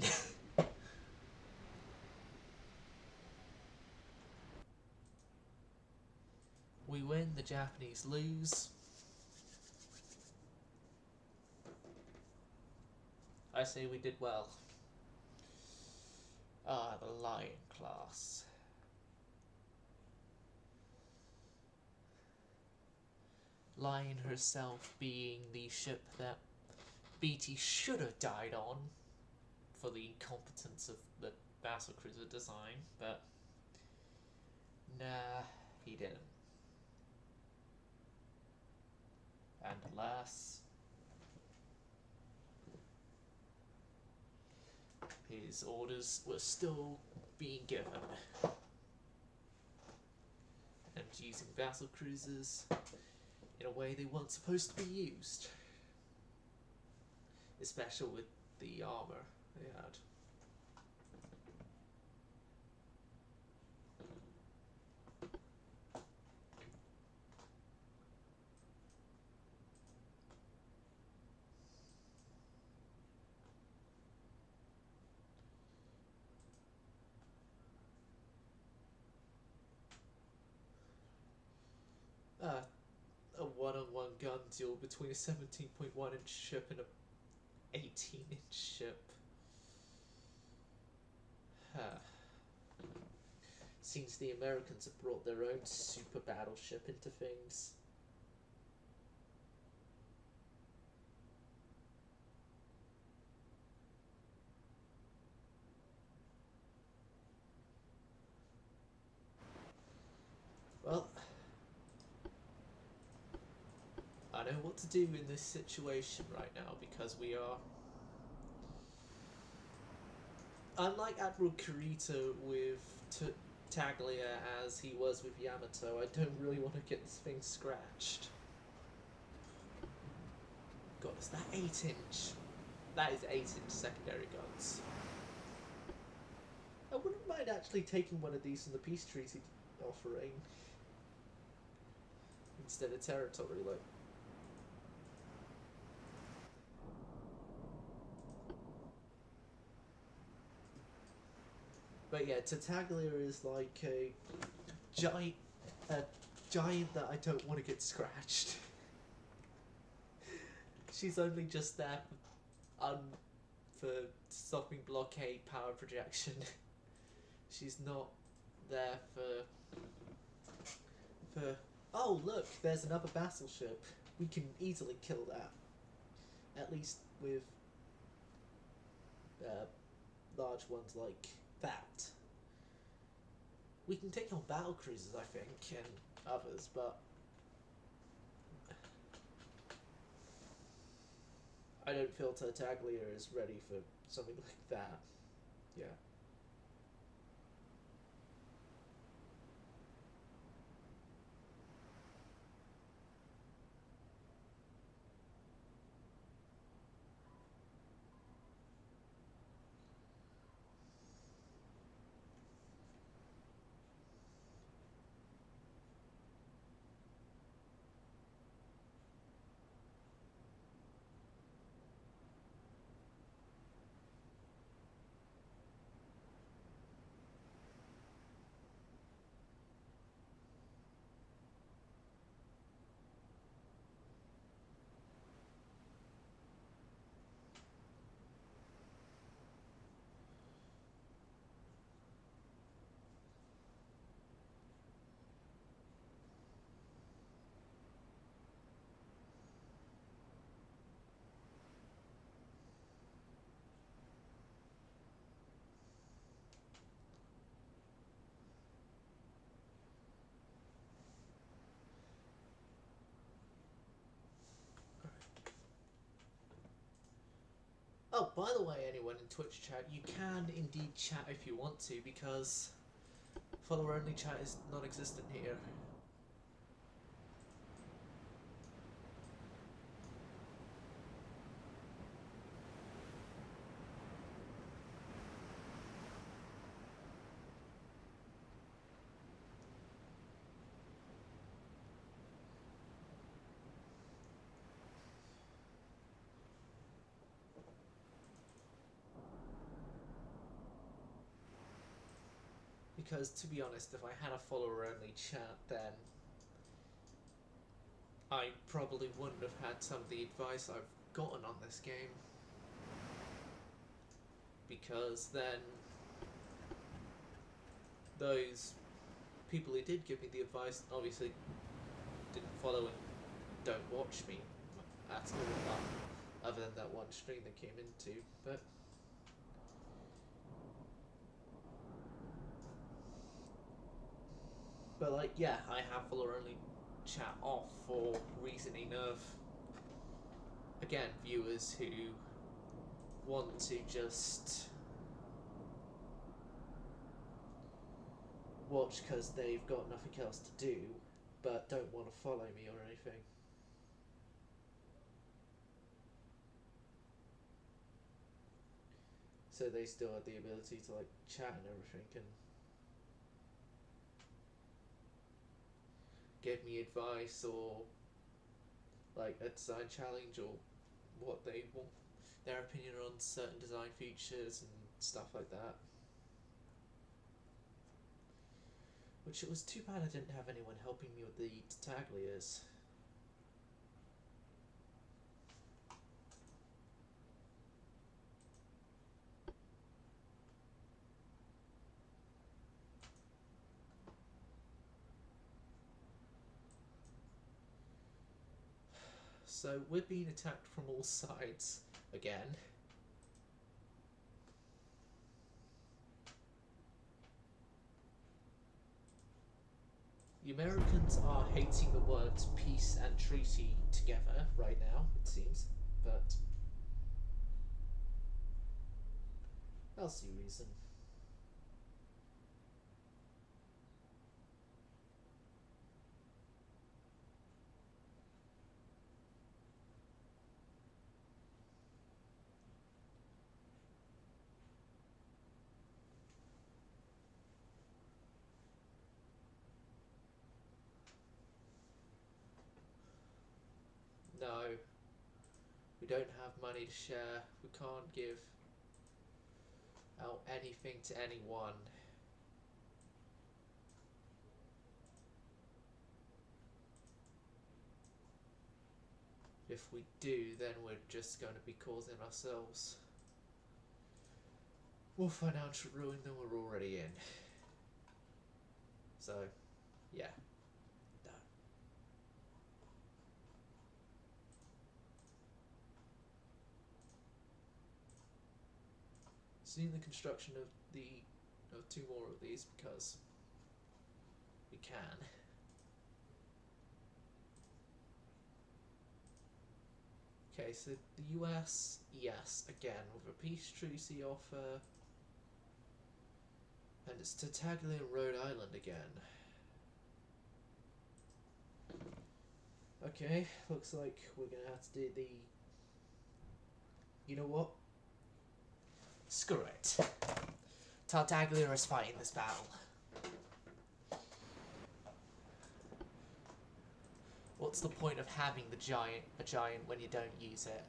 We win, the Japanese lose. I say we did well. Ah, the Lion class. Lion herself being the ship that Beatty should have died on for the incompetence of the battlecruiser design, but nah, he didn't. And alas, his orders were still being given. And using battlecruisers in a way they weren't supposed to be used. Especially with the armor they had. A one-on-one gun duel between a 17.1-inch ship and a 18-inch ship. Seems the Americans have brought their own super battleship into things. Well, I know what to do in this situation right now because we are... Unlike Admiral Kurita with Taglia as he was with Yamato, I don't really want to get this thing scratched. God, is that 8-inch? That is 8-inch secondary guns. I wouldn't mind actually taking one of these from the peace treaty offering instead of territory, like. But yeah, Tartaglia is like giant, a giant that I don't want to get scratched. She's only just there for stopping blockade power projection. She's not there for. Oh look, there's another battleship. We can easily kill that. At least with large ones like that. We can take on battle cruisers, I think, and others, but I don't feel Tartaglia is ready for something like that. Yeah. Oh, by the way, anyone in Twitch chat, you can indeed chat if you want to, because follower-only chat is non-existent here. Because, to be honest, if I had a follower-only chat, then I probably wouldn't have had some of the advice I've gotten on this game. Because then those people who did give me the advice obviously didn't follow and don't watch me at all, other than that one stream they came into. But like, yeah, I have follower-only chat off for reasoning of, again, viewers who want to just watch because they've got nothing else to do, but don't want to follow me or anything. So they still have the ability to like chat and everything and give me advice or like a design challenge or what they want, their opinion on certain design features and stuff like that. Which it was too bad I didn't have anyone helping me with the Tartaglias. So we're being attacked from all sides again. The Americans are hating the words peace and treaty together right now, it seems, but I'll see reason. No, we don't have money to share. We can't give out anything to anyone. If we do, then we're just going to be causing ourselves more financial ruin than we're already in. So, yeah. No. Seeing the construction of two more of these because we can. Okay, so the US, yes, again, with a peace treaty offer. And it's Tartaglia and Rhode Island again. Okay, looks like we're gonna have to do the... You know what? Screw it. Tartaglia is fighting this battle. What's the point of having a giant when you don't use it?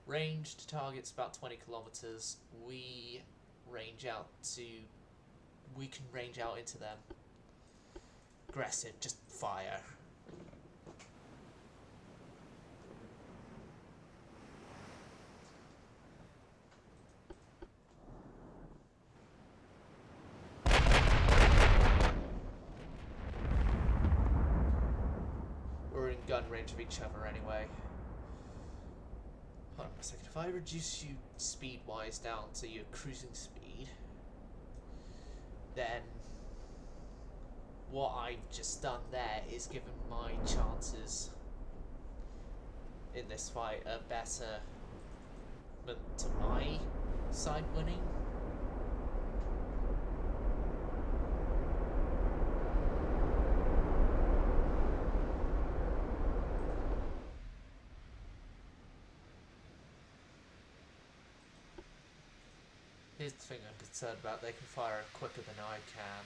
Ranged targets about 20 kilometers. We can range out into them. Aggressive, just fire. We're in gun range of each other anyway. Hold on a second. If I reduce you speed-wise down to your cruising speed, then what I've just done there is given my chances in this fight a better to my side winning. Here's the thing I'm concerned about, they can fire quicker than I can.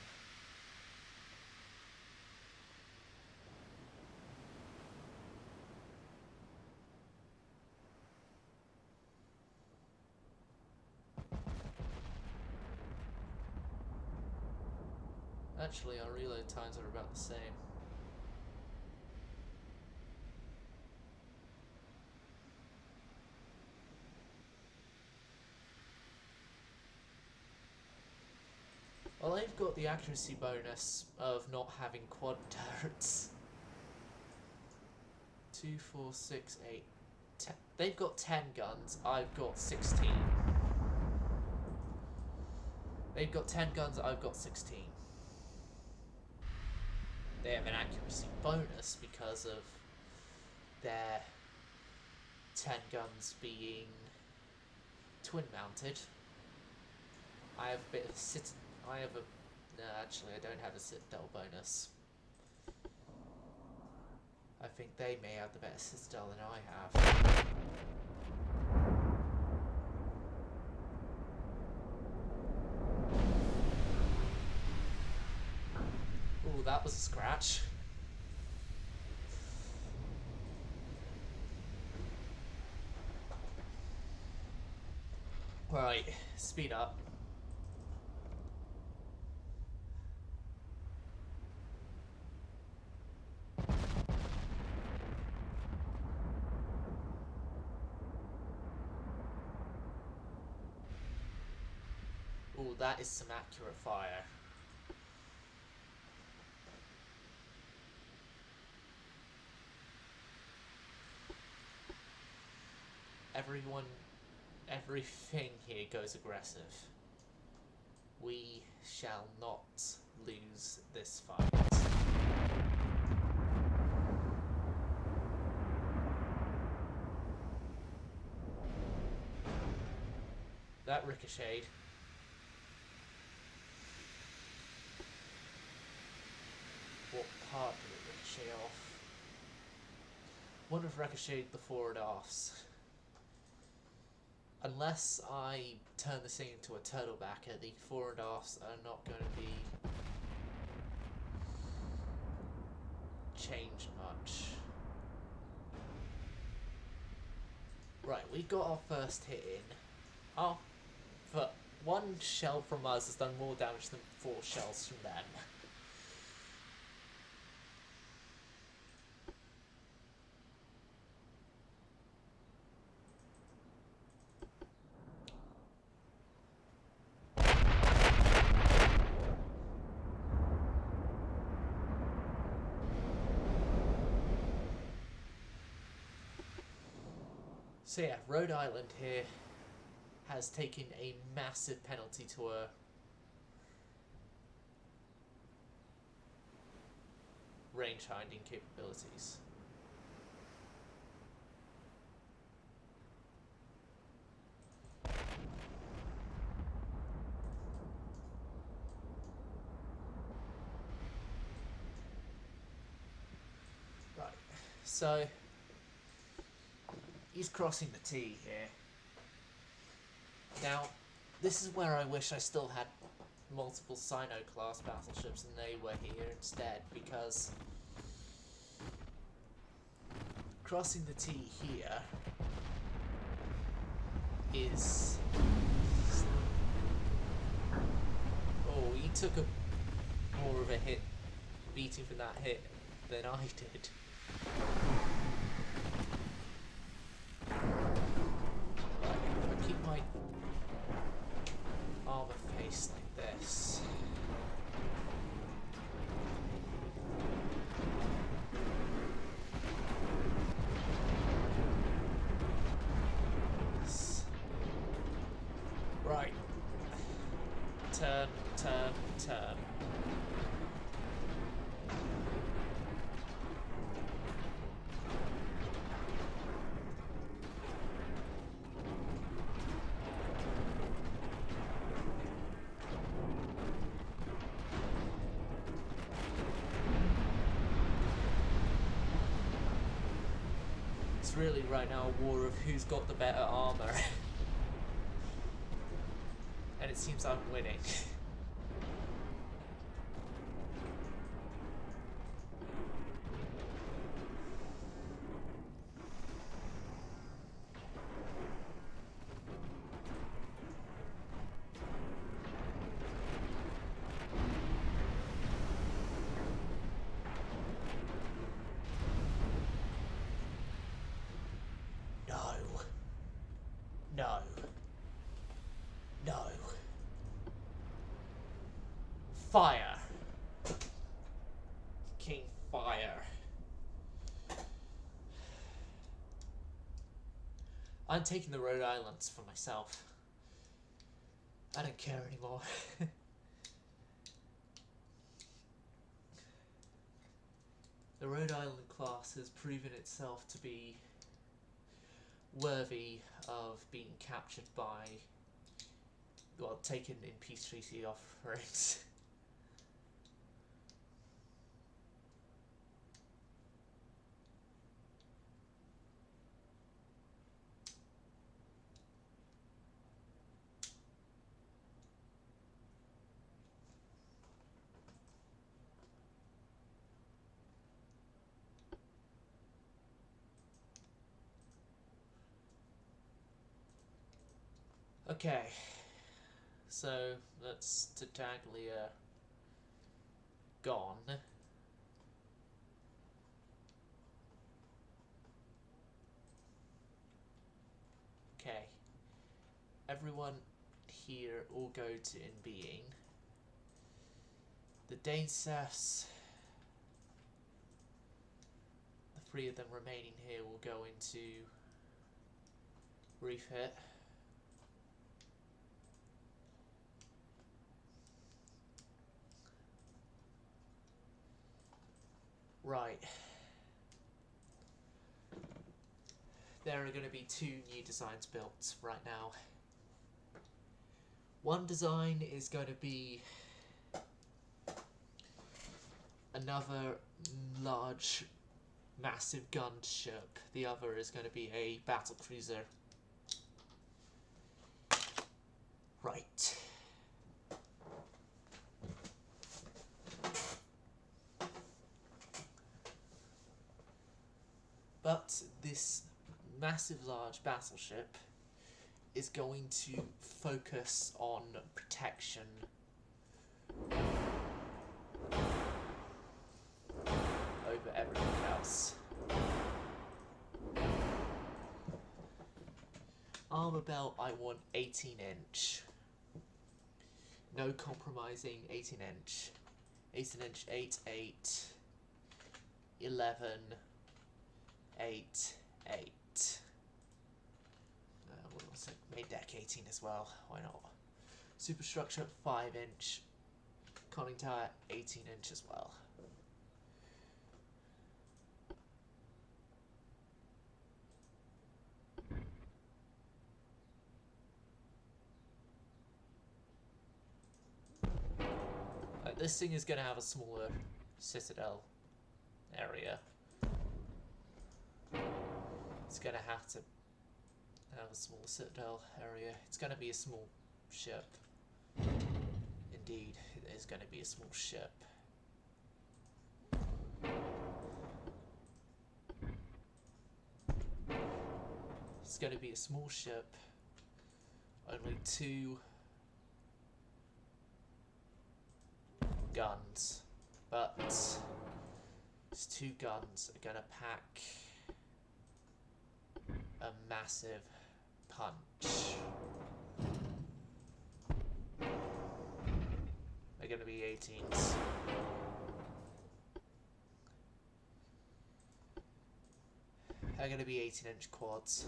Actually, our reload times are about the same. Well, they've got the accuracy bonus of not having quad turrets. 2, 4, 6, 8, 10. They've got 10 guns, I've got 16. They've got 10 guns, I've got 16. They have an accuracy bonus because of their 10 guns being twin mounted. I have a bit of no, actually I don't have a citadel bonus. I think they may have the better citadel than I have. Ooh, that was a scratch. Right, speed up. Ooh, that is some accurate fire. Everything here goes aggressive. We shall not lose this fight. That ricocheted. What part did it ricochet off? Wonder if ricocheted the forward arse. Unless I turn this thing into a turtlebacker, the forward arse are not going to be changed much. Right, we got our first hit in. Oh, but one shell from us has done more damage than 4 shells from them. So yeah, Rhode Island here has taken a massive penalty to her range-finding capabilities. Right, so he's crossing the T here. Now, this is where I wish I still had multiple Sino-class battleships and they were here instead, because crossing the T here is... Oh, he took more of a hit, beating from that hit, than I did. Right, if I keep my armour faced like this... Right. Turn, turn, turn. It's really right now a war of who's got the better armour. And it seems I'm winning. No. No. No. Fire. King Fire. I'm taking the Rhode Islands for myself. I don't care anymore. The Rhode Island class has proven itself to be worthy of being captured by, well, taken in peace treaty offerings. Okay, so that's Tartaglia gone. Okay, everyone here will go to in being. The Danesefs, the three of them remaining here will go into refit. Right. There are going to be two new designs built right now. One design is going to be another large, massive gunship. The other is going to be a battlecruiser. Right. But this massive large battleship is going to focus on protection over everything else. Armour belt, I want 18-inch. No compromising 18-inch. 18-inch 8, 8, 11, 8, 8. Looks like main deck 18 as well. Why not? Superstructure 5-inch. Conning tower 18-inch as well. This thing is going to have a smaller citadel area. It's going to have a small citadel area. It's going to be a small ship. Indeed, it is going to be a small ship. It's going to be a small ship. Only 2 guns, but these 2 guns are gonna pack a massive punch. They're gonna be 18s. They're gonna be 18-inch quads.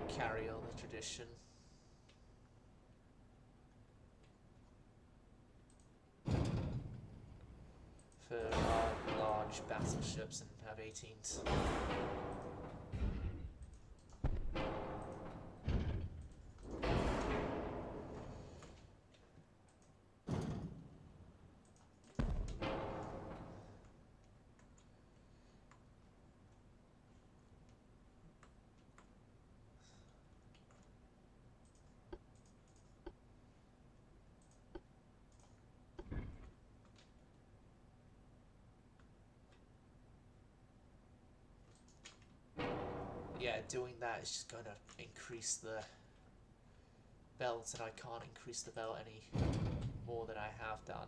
Carry on the tradition. For our large battleships and have 18s. Yeah, doing that is just going to increase the belt, and I can't increase the belt any more than I have done.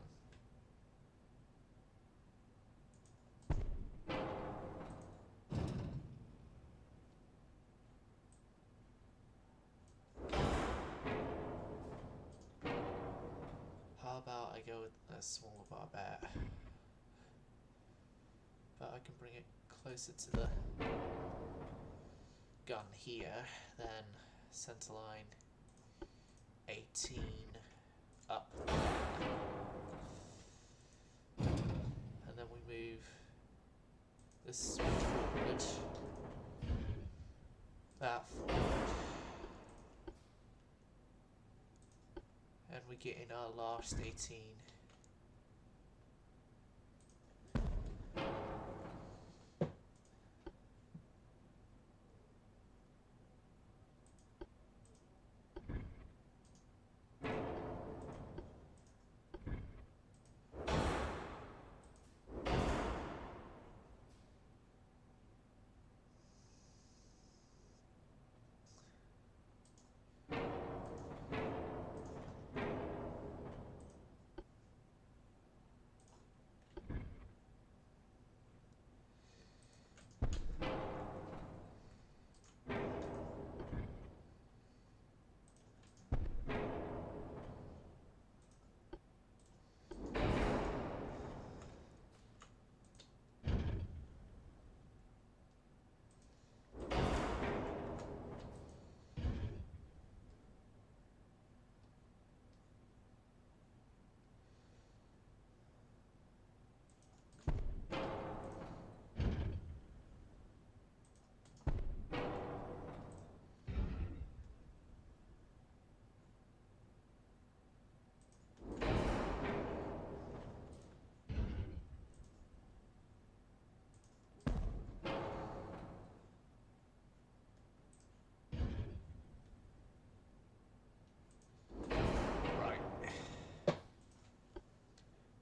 How about I go with a smaller barbette? But I can bring it closer to the gun here, then centerline 18 up there. And then we move this forward, that forward, and we get in our last 18.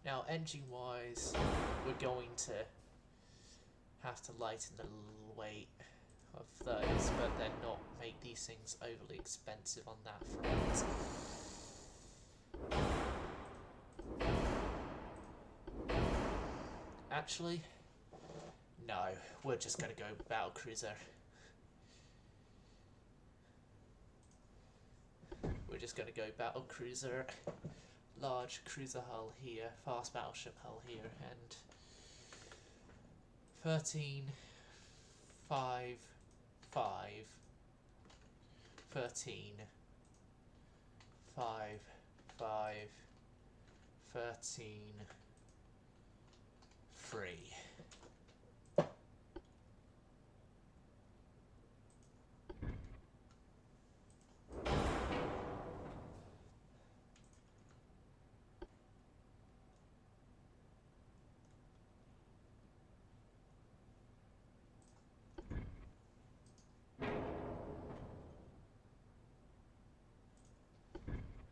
Now, engine-wise, we're going to have to lighten the weight of those, but then not make these things overly expensive on that front. Actually, no, we're just going to go battlecruiser. We're just going to go battlecruiser. Large cruiser hull here, fast battleship hull here, and 13, 5, 5, 13. 5, 5, 13, 3.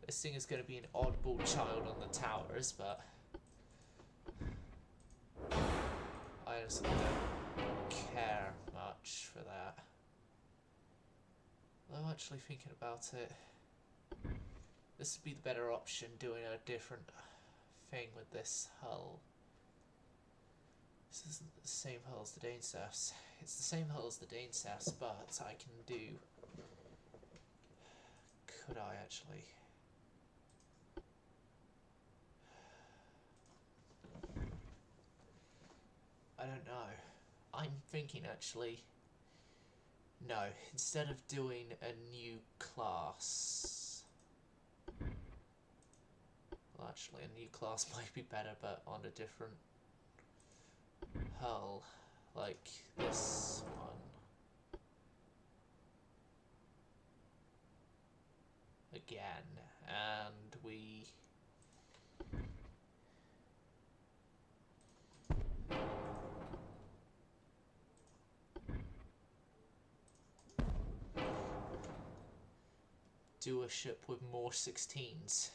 This thing is going to be an oddball child on the towers, but I honestly don't care much for that. I'm actually thinking about it. This would be the better option, doing a different thing with this hull. This isn't the same hull as the Danesafs. It's the same hull as the Danesafs, but I can do... Could I actually? I don't know. I'm thinking actually... No, instead of doing a new class... Well, actually, a new class might be better, but on a different hull, like this one. Again, and we... do a ship with more 16s.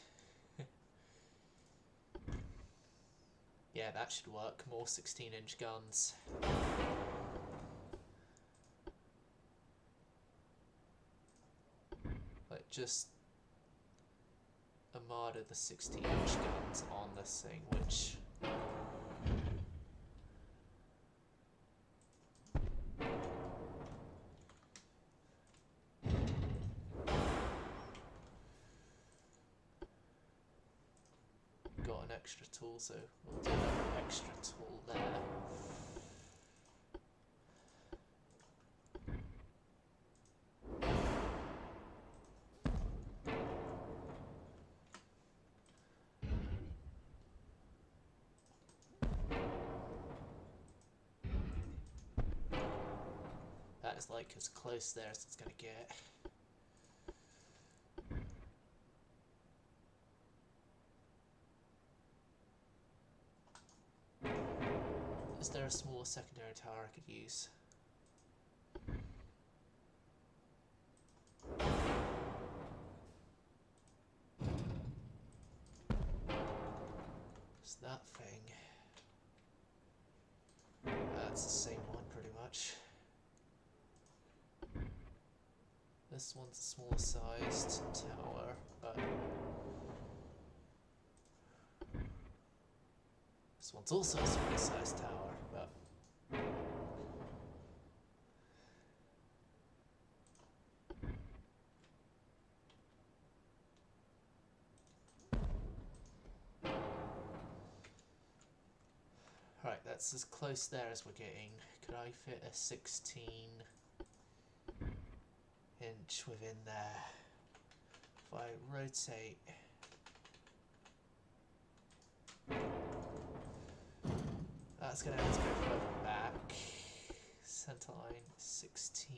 Yeah, that should work. More 16-inch guns. Like, just armada the 16-inch guns on this thing, which... got an extra tool, so we'll do an extra tool there. That is like as close there as it's gonna get. Is there a smaller secondary tower I could use? It's that thing. That's the same one pretty much. This one's a smaller sized tower, but this one's also a smaller sized tower, but right, that's as close there as we're getting. Could I fit a 16-inch within there? If I rotate... That's going to have to go further back. Centerline 16.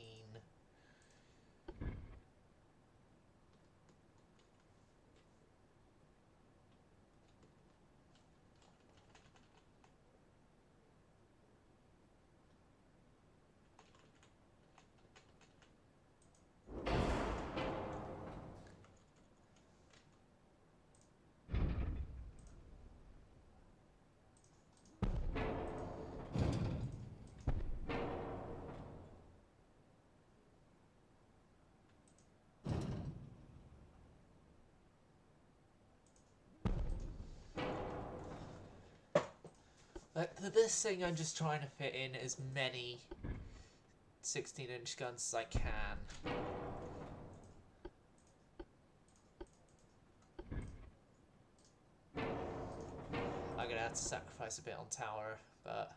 For this thing, I'm just trying to fit in as many 16-inch guns as I can. I'm gonna have to sacrifice a bit on tower, but...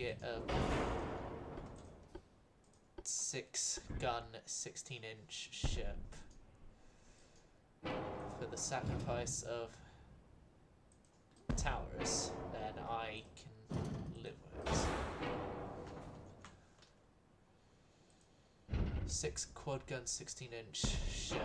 get a 6-gun, 16-inch ship for the sacrifice of towers, then I can live with it. 6 quad-gun, 16-inch ship.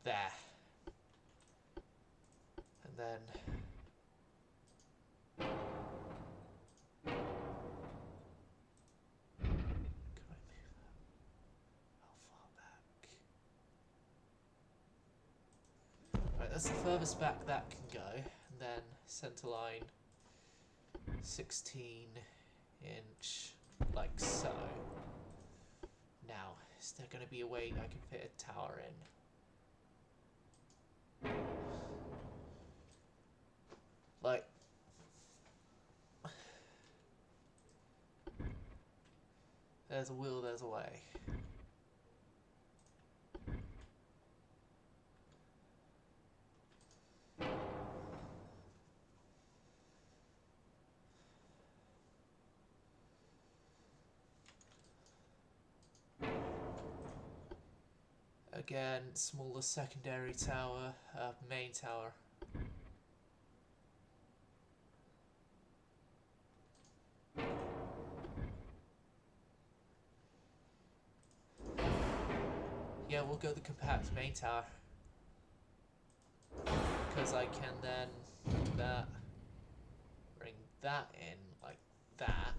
There. And then can I move that? How far back? Right, that's the furthest back that can go. And then centerline 16-inch, like so. Now, is there going to be a way I can fit a tower in? Like, there's a will, there's a way. Again, smaller secondary tower, main tower. Yeah, we'll go the compact main tower. Because I can then do that, bring that in like that.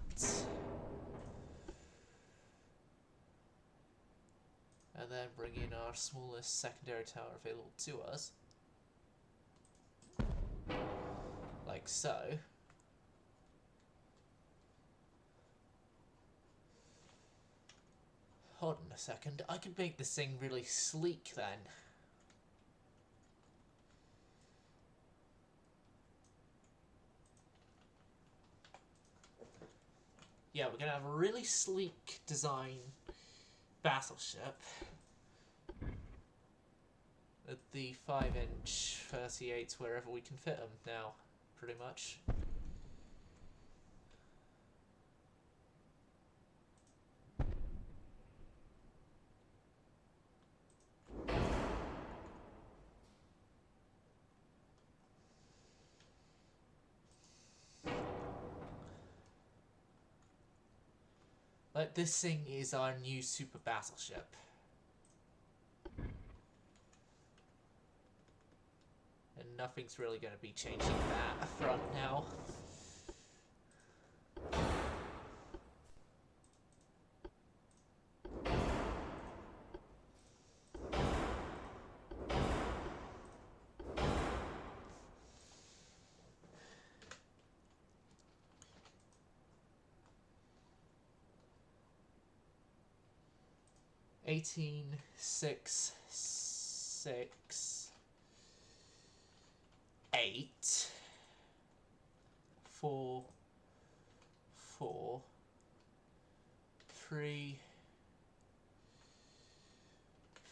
And then bring in our smallest secondary tower available to us. Like so. Hold on a second, I could make this thing really sleek then. Yeah, we're gonna have a really sleek design battleship. At the 5-inch 38s wherever we can fit them now, pretty much. Like, this thing is our new super battleship. And nothing's really going to be changing that front now. Eighteen, 6, 6, 8, 4, 4, 3,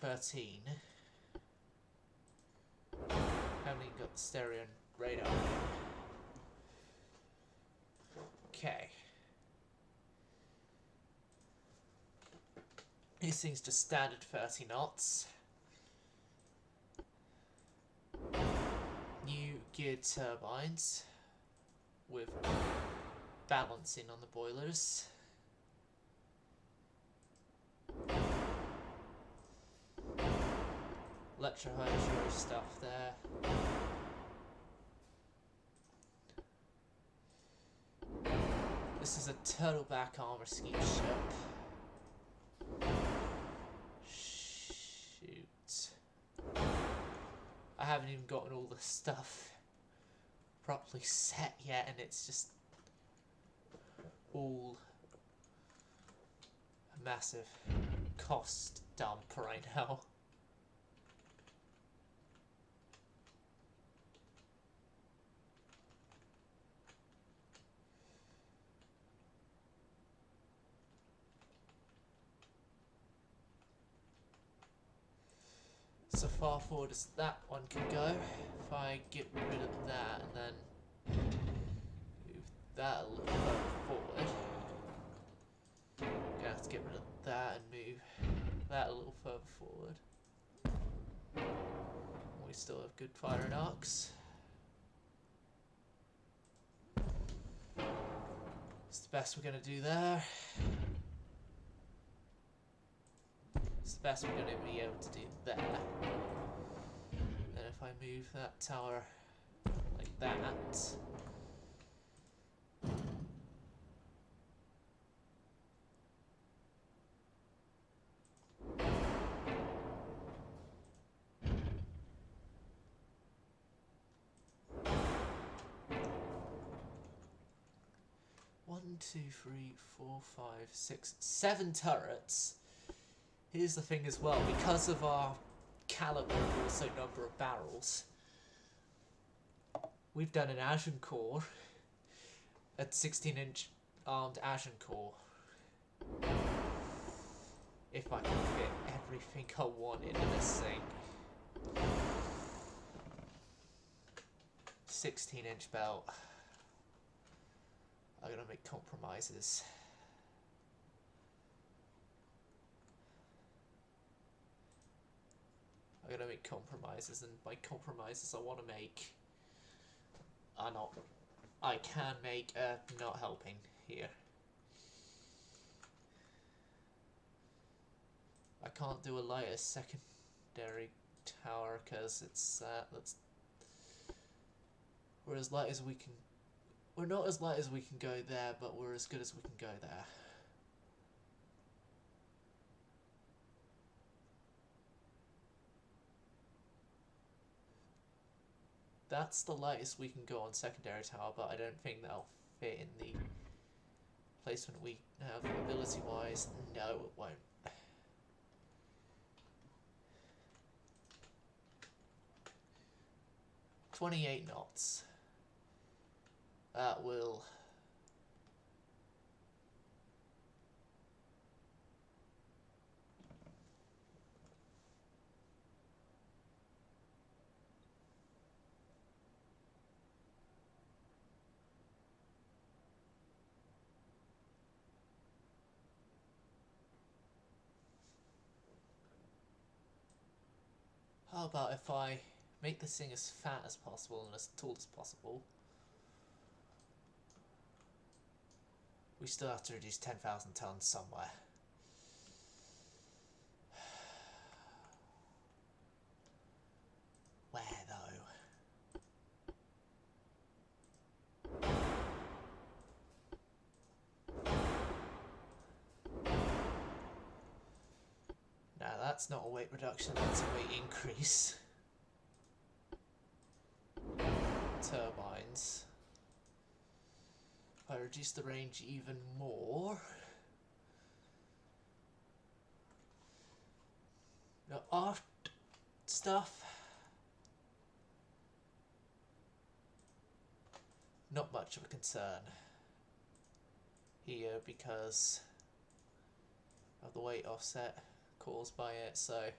13. Haven't even got the stereo and radar in. Okay. These things just standard 30 knots. New geared turbines with balancing on the boilers. Electrohydro stuff there. This is a turtleback armor scheme ship. Shoot. I haven't even gotten all the stuff properly set yet, and it's just all a massive cost dump right now. so far forward as that one can go. If I get rid of that and then move that a little further forward. Gonna have to get rid of that and move that a little further forward. We still have good firing arcs. It's the best we're gonna do there. It's the best we're gonna be able to do there. And if I move that tower like that. 1, 2, 3, 4, 5, 6, 7 turrets. Here's the thing as well, because of our caliber and also number of barrels, we've done an Agincourt, a 16-inch armed Agincourt. If I can fit everything I want into this thing. 16-inch belt. I'm gonna make compromises. I'm gonna make compromises, and by compromises I want to make are not. I can make not helping here. I can't do a lighter secondary tower because it's that's. We're as light as we can. We're not as light as we can go there, but we're as good as we can go there. That's the lightest we can go on secondary tower, but I don't think that'll fit in the placement we have ability-wise. No, it won't. "28 knots. That will... How about if I make this thing as fat as possible and as tall as possible? We still have to reduce 10,000 tons somewhere. Where though? Now that's not a weight reduction, that's a weight increase. Turbines. If I reduce the range even more... Now, art stuff. Not much of a concern here because of the weight offset caused by it, so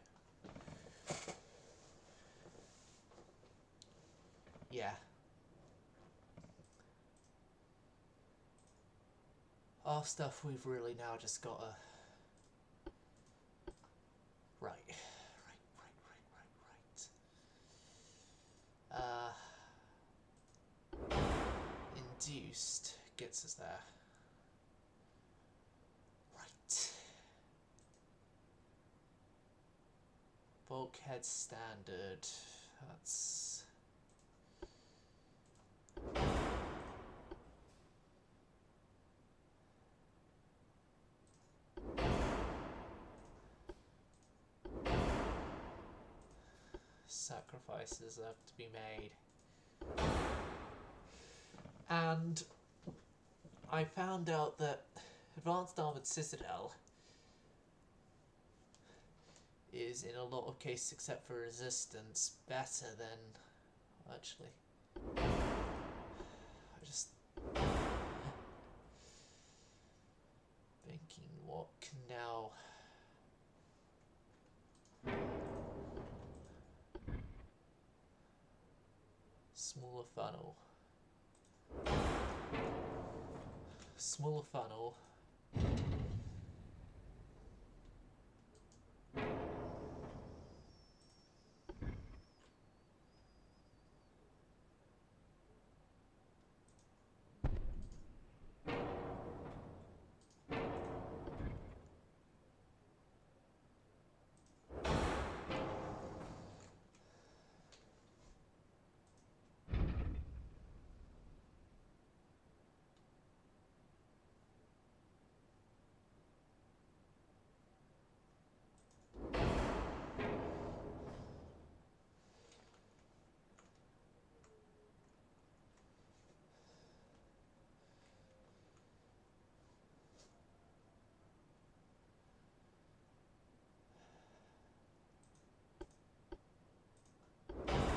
yeah. Our stuff we've really now just got to right. Induced gets us there. Right. Bulkhead standard. That's... Sacrifices have to be made. And I found out that Advanced Armoured Citadel is, in a lot of cases except for resistance, better than... Actually, I just... thinking what can now... Smaller funnel. Smaller funnel.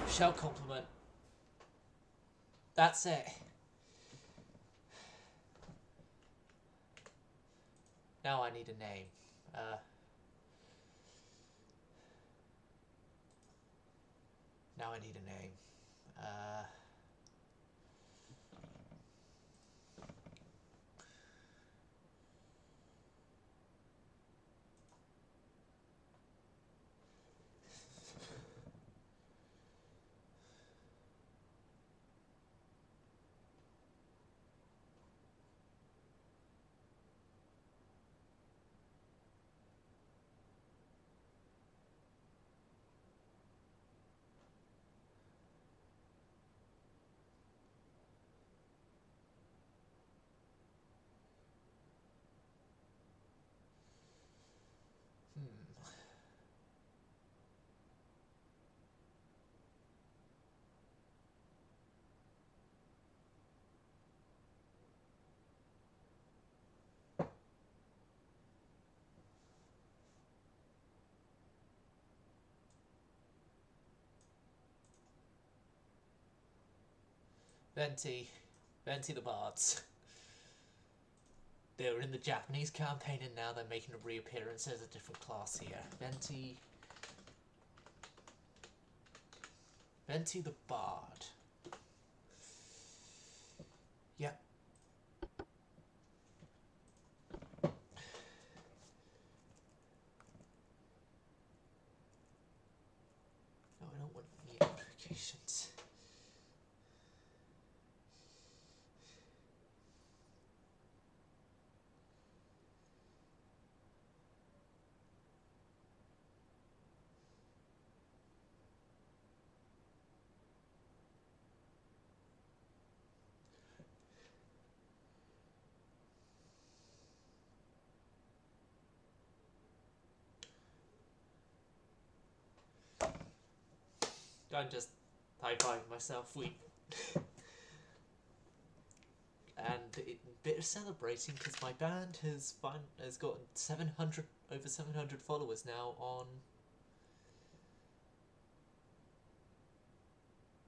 Shell complement. That's it. Now I need a name. Now I need a name. Venti the Bards. They were in the Japanese campaign and now they're making a reappearance as a different class here. Venti the Bard. Yep. No, I don't want any notifications. I'm just high-fiving myself. And a bit of celebrating because my band has got over 700 followers now on.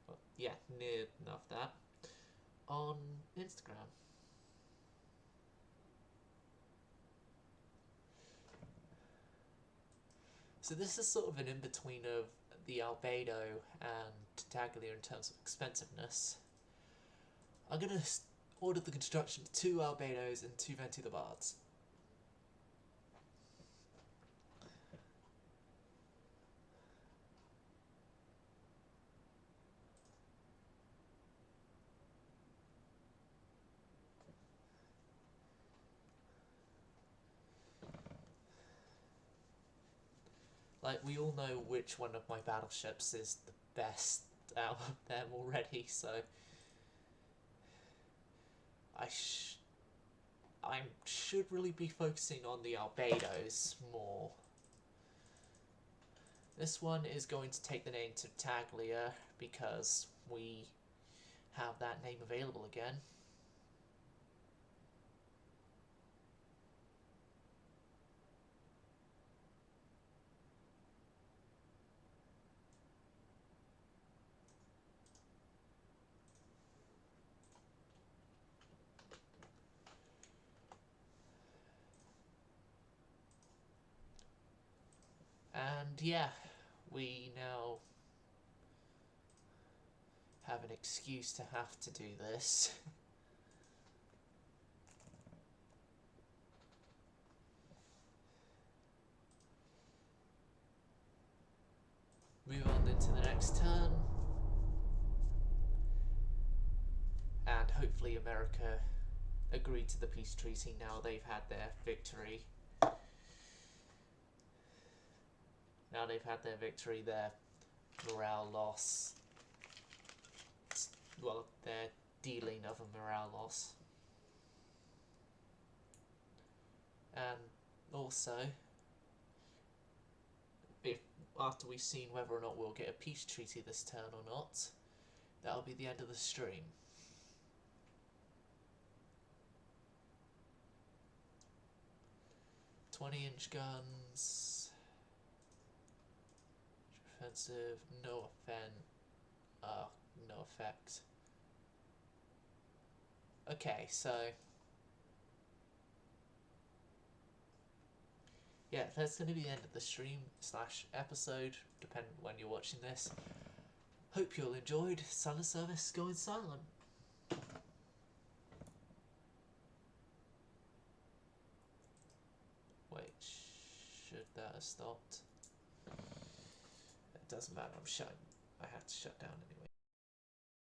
Well, yeah, near enough that on Instagram. So this is sort of an in-between of the Albedo and Taglia in terms of expensiveness. I'm going to order the construction of 2 Albedos and 2 Venti the Bards. Like, we all know which one of my battleships is the best out of them already, so I should really be focusing on the Albedos more. This one is going to take the name to Taglia because we have that name available again. And yeah, we now have an excuse to have to do this. Move on into the next turn. And hopefully America agreed to the peace treaty now they've had their victory. Now they've had their victory, their morale loss, well, their dealing of a morale loss. And also, if after we've seen whether or not we'll get a peace treaty this turn or not, that'll be the end of the stream. .20-inch guns, offensive, no effect. Okay, so yeah, that's going to be the end of the stream / episode, depending on when you're watching this. Hope you all enjoyed. Sun service going silent. Wait, should that have stopped? It doesn't matter, I had to shut down anyway.